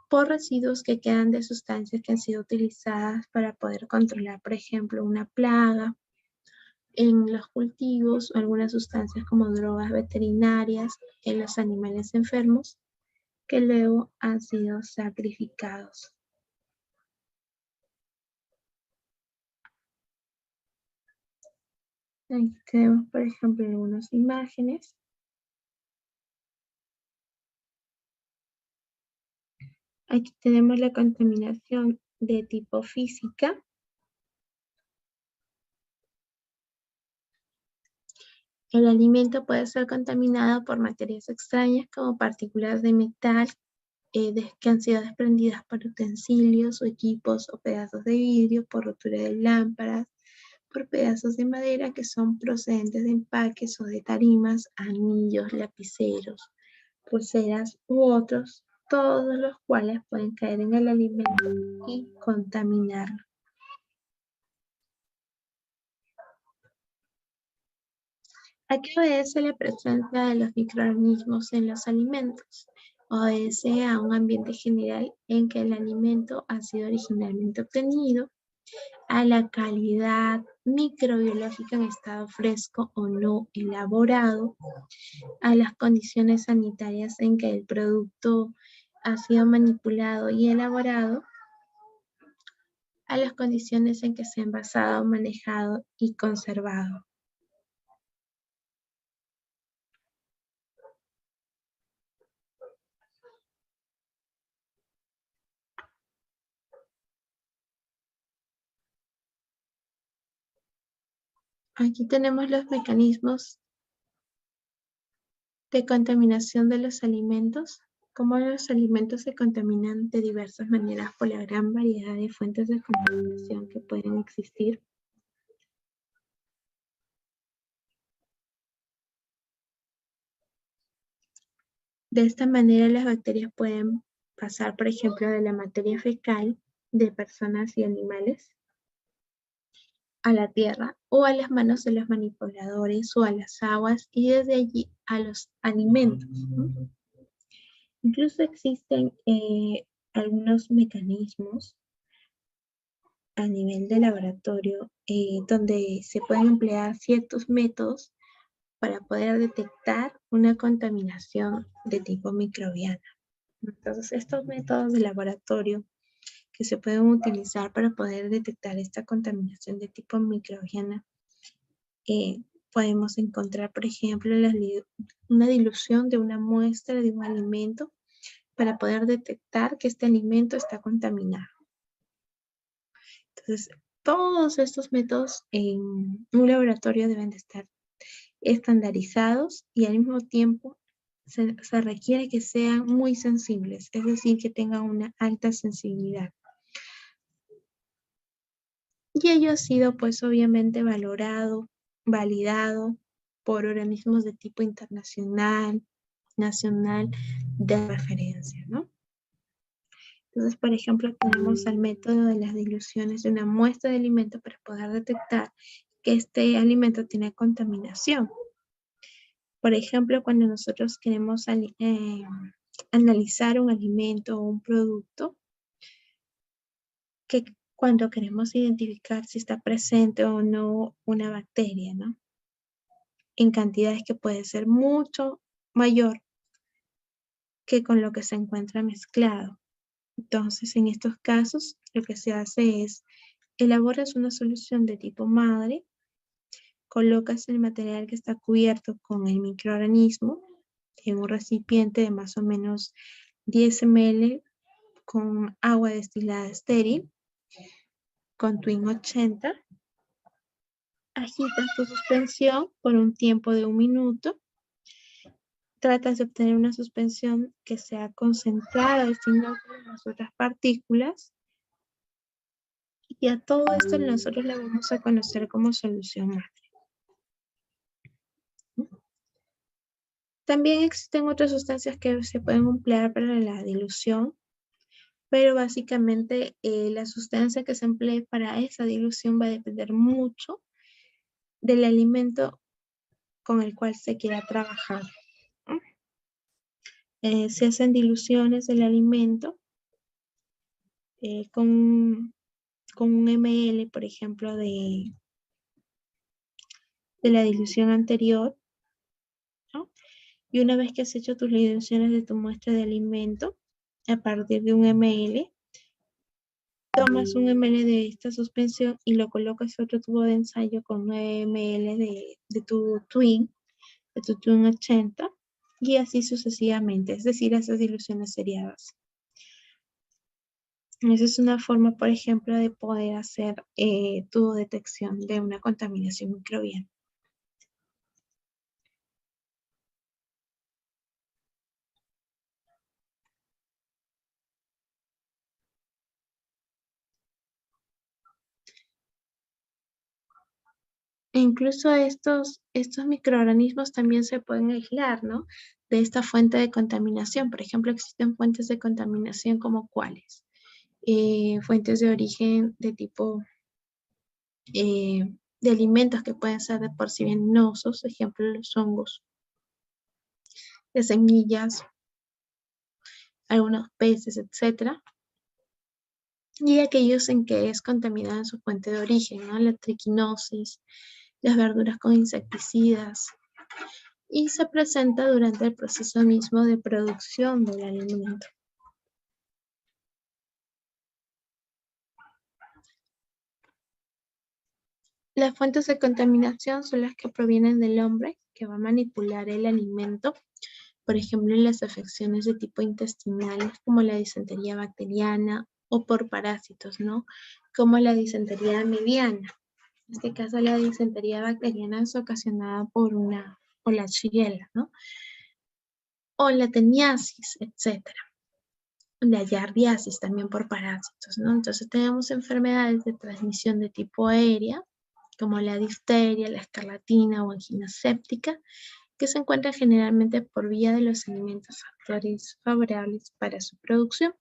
por residuos que quedan de sustancias que han sido utilizadas para poder controlar, por ejemplo, una plaga en los cultivos, o algunas sustancias como drogas veterinarias en los animales enfermos que luego han sido sacrificados. Aquí tenemos, por ejemplo, algunas imágenes. Aquí tenemos la contaminación de tipo física. El alimento puede ser contaminado por materias extrañas como partículas de metal que han sido desprendidas por utensilios o equipos o pedazos de vidrio, por rotura de lámparas, por pedazos de madera que son procedentes de empaques o de tarimas, anillos, lapiceros, pulseras u otros, todos los cuales pueden caer en el alimento y contaminarlo. ¿A qué obedece la presencia de los microorganismos en los alimentos? Obedece a un ambiente general en que el alimento ha sido originalmente obtenido, a la calidad microbiológica en estado fresco o no elaborado, a las condiciones sanitarias en que el producto ha sido manipulado y elaborado, a las condiciones en que se ha envasado, manejado y conservado. Aquí tenemos los mecanismos de contaminación de los alimentos. Cómo los alimentos se contaminan de diversas maneras por la gran variedad de fuentes de contaminación que pueden existir. De esta manera, las bacterias pueden pasar, por ejemplo, de la materia fecal de personas y animales a la tierra o a las manos de los manipuladores o a las aguas, y desde allí a los alimentos, ¿no? Incluso existen algunos mecanismos a nivel de laboratorio donde se pueden emplear ciertos métodos para poder detectar una contaminación de tipo microbiana. Entonces, estos métodos de laboratorio que se pueden utilizar para poder detectar esta contaminación de tipo microbiana, podemos encontrar, por ejemplo, una dilución de una muestra de un alimento para poder detectar que este alimento está contaminado. Entonces, todos estos métodos en un laboratorio deben de estar estandarizados y al mismo tiempo se requiere que sean muy sensibles, es decir, que tengan una alta sensibilidad. Y ello ha sido pues obviamente valorado, validado por organismos de tipo internacional, nacional, de referencia, ¿no? Entonces, por ejemplo, tenemos el método de las diluciones de una muestra de alimento para poder detectar que este alimento tiene contaminación. Por ejemplo, cuando nosotros queremos analizar un alimento o un producto, que cuando queremos identificar si está presente o no una bacteria, ¿no? En cantidades que puede ser mucho mayor que con lo que se encuentra mezclado. Entonces, en estos casos, lo que se hace es elaboras una solución de tipo madre, colocas el material que está cubierto con el microorganismo en un recipiente de más o menos 10 ml con agua destilada estéril, con Twin 80, agitas tu suspensión por un tiempo de 1 minuto, tratas de obtener una suspensión que sea concentrada y sin las otras partículas, y a todo esto nosotros le vamos a conocer como solución madre. También existen otras sustancias que se pueden emplear para la dilución, pero básicamente la sustancia que se emplee para esa dilución va a depender mucho del alimento con el cual se quiera trabajar. Se hacen diluciones del alimento con un ml, por ejemplo, de la dilución anterior, ¿no? Y una vez que has hecho tus diluciones de tu muestra de alimento, a partir de 1 ml, tomas 1 ml de esta suspensión y lo colocas en otro tubo de ensayo con 9 ml de tu Twin 80, y así sucesivamente, es decir, esas diluciones seriadas. Esa es una forma, por ejemplo, de poder hacer tu detección de una contaminación microbiana. E incluso estos microorganismos también se pueden aislar, ¿no? De esta fuente de contaminación. Por ejemplo, existen fuentes de contaminación como cuáles. Fuentes de origen de tipo de alimentos que pueden ser de por sí venenosos, ejemplo, los hongos, de semillas, algunos peces, etc. Y aquellos en que es contaminada en su fuente de origen, ¿no? La triquinosis, las verduras con insecticidas, y se presenta durante el proceso mismo de producción del alimento. Las fuentes de contaminación son las que provienen del hombre que va a manipular el alimento, por ejemplo, en las afecciones de tipo intestinales como la disentería bacteriana o por parásitos, ¿no? Como la disentería mediana. En este caso, la disentería bacteriana es ocasionada por la Shigella, ¿no? O la teniasis, etcétera. La yardiasis también por parásitos, ¿no? Entonces tenemos enfermedades de transmisión de tipo aérea, como la difteria, la escarlatina o angina séptica, que se encuentran generalmente por vía de los alimentos factores favorables para su producción.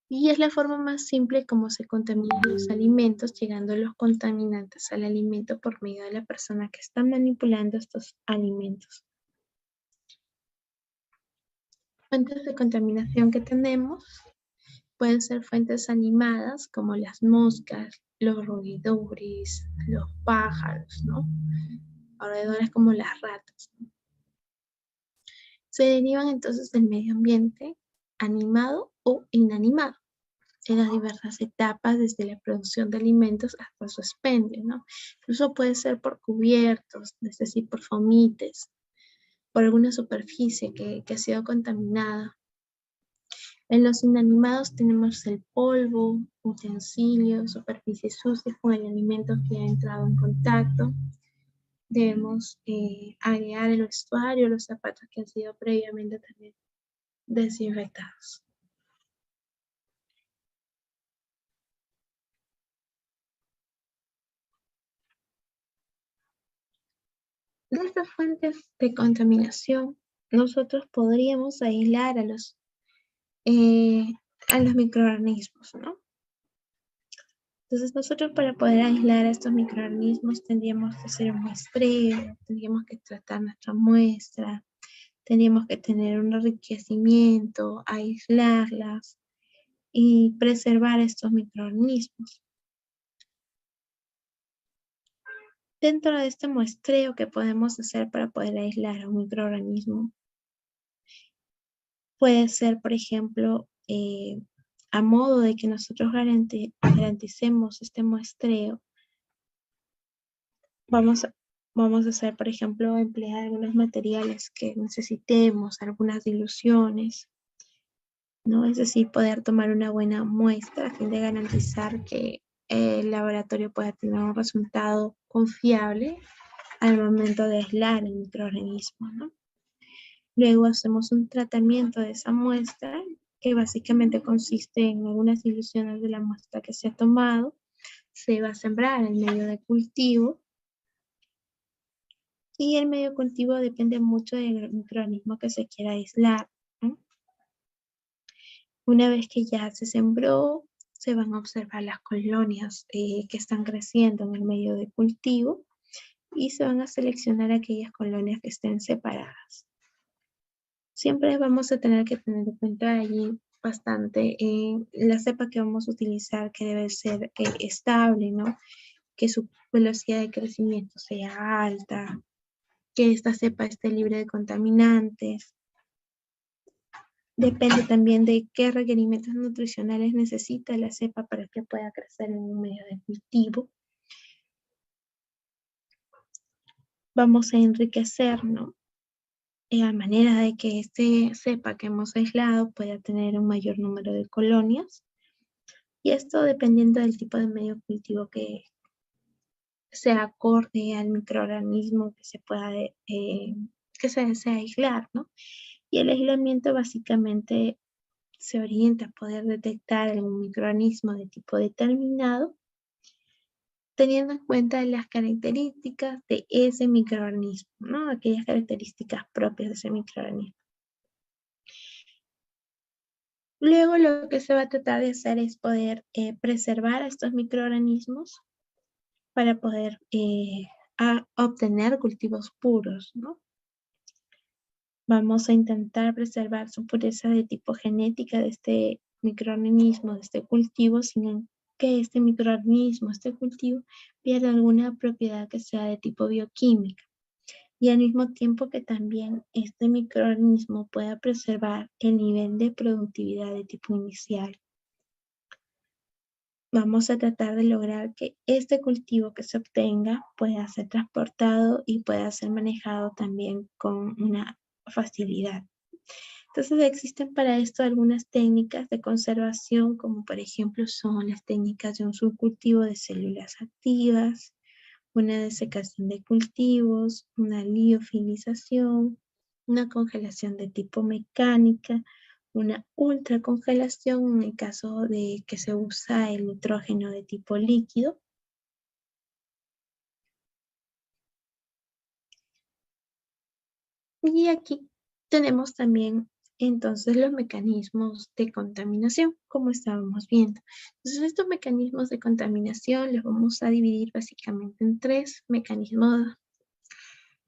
Y es la forma más simple como se contaminan los alimentos, llegando los contaminantes al alimento por medio de la persona que está manipulando estos alimentos. Fuentes de contaminación que tenemos pueden ser fuentes animadas como las moscas, los roedores, los pájaros, ¿no? Roedores como las ratas, ¿no? Se derivan entonces del medio ambiente animado o inanimado, en las diversas etapas desde la producción de alimentos hasta su expendio, ¿no? Incluso puede ser por cubiertos, es decir, por fomites, por alguna superficie que ha sido contaminada En los inanimados tenemos el polvo, utensilios, superficies sucias con el alimento que ha entrado en contacto. Debemos agregar el vestuario, los zapatos que han sido previamente también desinfectados. De estas fuentes de contaminación, nosotros podríamos aislar a los microorganismos, ¿no? Entonces nosotros para poder aislar a estos microorganismos tendríamos que hacer un muestreo, tendríamos que tratar nuestra muestra, tendríamos que tener un enriquecimiento, aislarlas y preservar estos microorganismos. Dentro de este muestreo que podemos hacer para poder aislar a un microorganismo, puede ser, por ejemplo, a modo de que nosotros garanticemos este muestreo, vamos a hacer, por ejemplo, emplear algunos materiales que necesitemos, algunas diluciones, ¿no? Es decir, poder tomar una buena muestra a fin de garantizar que el laboratorio pueda tener un resultado confiable al momento de aislar el microorganismo, ¿no? Luego hacemos un tratamiento de esa muestra que básicamente consiste en algunas diluciones de la muestra que se ha tomado. Se va a sembrar en medio de cultivo y el medio de cultivo depende mucho del microorganismo que se quiera aislar, ¿no? Una vez que ya se sembró, se van a observar las colonias que están creciendo en el medio de cultivo y se van a seleccionar aquellas colonias que estén separadas. Siempre vamos a tener que tener en cuenta allí bastante la cepa que vamos a utilizar, que debe ser estable, ¿no? Que su velocidad de crecimiento sea alta, que esta cepa esté libre de contaminantes. Depende también de qué requerimientos nutricionales necesita la cepa para que pueda crecer en un medio de cultivo. Vamos a enriquecer, ¿no? A manera de que este cepa que hemos aislado pueda tener un mayor número de colonias. Y esto dependiendo del tipo de medio cultivo que sea acorde al microorganismo que se pueda, que se desea aislar, ¿no? Y el aislamiento básicamente se orienta a poder detectar algún microorganismo de tipo determinado, teniendo en cuenta las características de ese microorganismo, ¿no? Aquellas características propias de ese microorganismo. Luego lo que se va a tratar de hacer es poder preservar a estos microorganismos para poder obtener cultivos puros, ¿no? Vamos a intentar preservar su pureza de tipo genética de este microorganismo, de este cultivo, sin que este microorganismo, este cultivo, pierda alguna propiedad que sea de tipo bioquímica. Y al mismo tiempo que también este microorganismo pueda preservar el nivel de productividad de tipo inicial. Vamos a tratar de lograr que este cultivo que se obtenga pueda ser transportado y pueda ser manejado también con una facilidad. Entonces existen para esto algunas técnicas de conservación, como por ejemplo son las técnicas de un subcultivo de células activas, una desecación de cultivos, una liofilización, una congelación de tipo mecánica, una ultracongelación en el caso de que se usa el nitrógeno de tipo líquido. Y aquí tenemos también entonces los mecanismos de contaminación, como estábamos viendo. Entonces estos mecanismos de contaminación los vamos a dividir básicamente en tres mecanismos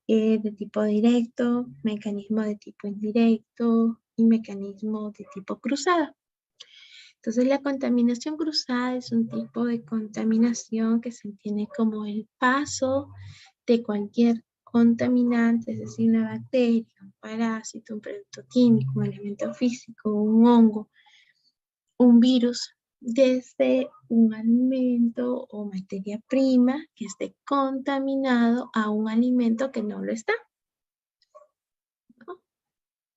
de tipo directo, mecanismo de tipo indirecto y mecanismo de tipo cruzado. Entonces la contaminación cruzada es un tipo de contaminación que se entiende como el paso de cualquier contaminante, es decir, una bacteria, un parásito, un producto químico, un elemento físico, un hongo, un virus, desde un alimento o materia prima que esté contaminado a un alimento que no lo está, ¿no?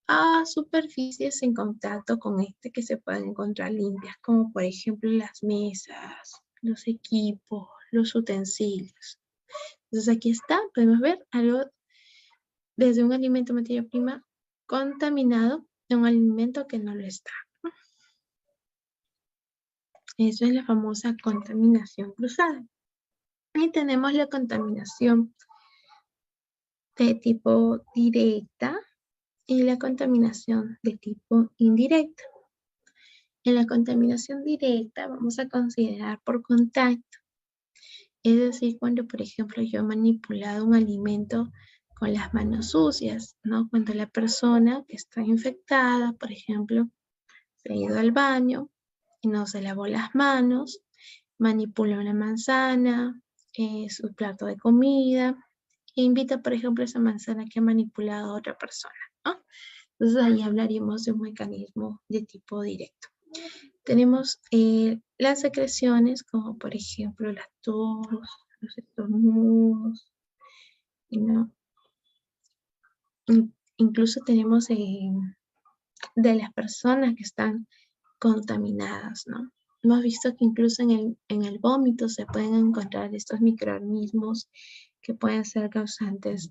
a superficies en contacto con este que se pueden encontrar limpias, como por ejemplo las mesas, los equipos, los utensilios. Entonces aquí está, podemos ver algo desde un alimento materia prima contaminado a un alimento que no lo está. Eso es la famosa contaminación cruzada. Y tenemos la contaminación de tipo directa y la contaminación de tipo indirecta. En la contaminación directa vamos a considerar por contacto. Es decir, cuando por ejemplo yo he manipulado un alimento con las manos sucias, ¿no? Cuando la persona que está infectada, por ejemplo, se ha ido al baño y no se lavó las manos, manipula una manzana, su plato de comida, e invita, por ejemplo, esa manzana que ha manipulado a otra persona, ¿no? Entonces ahí hablaríamos de un mecanismo de tipo directo. Tenemos las secreciones, como por ejemplo la tos, los estornudos, ¿no? Incluso tenemos de las personas que están contaminadas, ¿no? Hemos visto que incluso en el vómito se pueden encontrar estos microorganismos que pueden ser causantes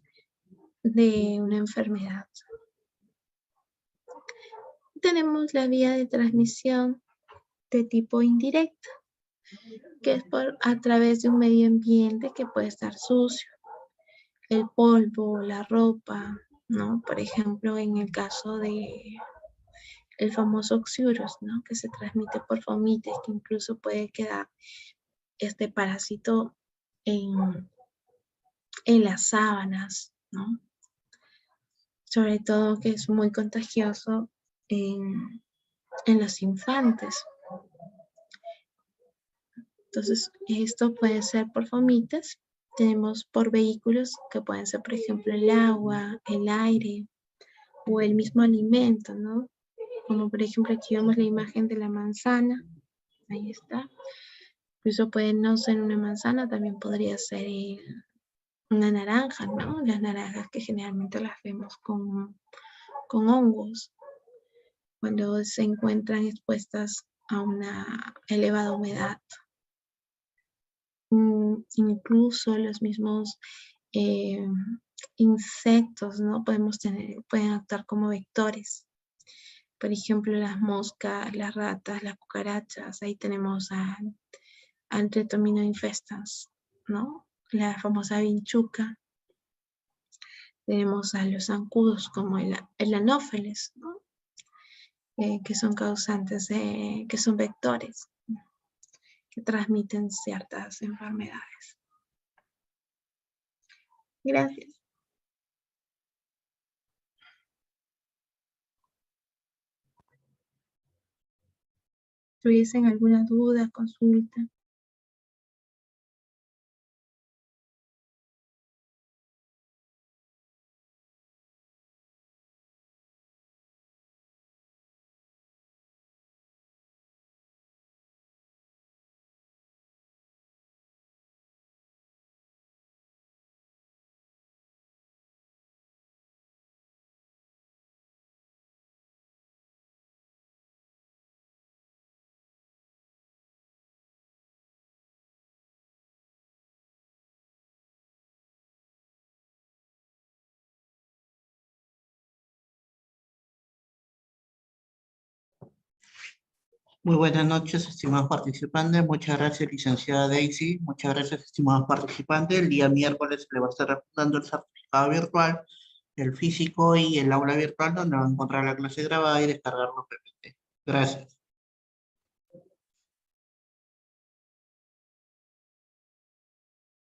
de una enfermedad. Tenemos la vía de transmisión de tipo indirecta, que es a través de un medio ambiente que puede estar sucio, el polvo, la ropa, ¿no? Por ejemplo, en el caso de el famoso oxyurus, ¿no? Que se transmite por fomites, que incluso puede quedar este parásito en las sábanas, ¿no? Sobre todo que es muy contagioso en los infantes. Entonces, esto puede ser por fomites. Tenemos por vehículos que pueden ser, por ejemplo, el agua, el aire o el mismo alimento, ¿no? Como por ejemplo aquí vemos la imagen de la manzana. Ahí está. Incluso puede no ser una manzana, también podría ser una naranja, ¿no? Las naranjas que generalmente las vemos con hongos cuando se encuentran expuestas a una elevada humedad. Incluso los mismos insectos, ¿no? Pueden actuar como vectores. Por ejemplo, las moscas, las ratas, las cucarachas. Ahí tenemos al Tretomino infestans, ¿no? La famosa vinchuca. Tenemos a los zancudos como el anófeles, ¿no? Que son causantes que son vectores, que transmiten ciertas enfermedades. Gracias. ¿Tuviesen alguna duda, consulta? Muy buenas noches, estimados participantes. Muchas gracias, licenciada Daisy. Muchas gracias, estimados participantes. El día miércoles se le va a estar dando el certificado virtual, el físico y el aula virtual, donde va a encontrar la clase grabada y descargar los PPT. Gracias.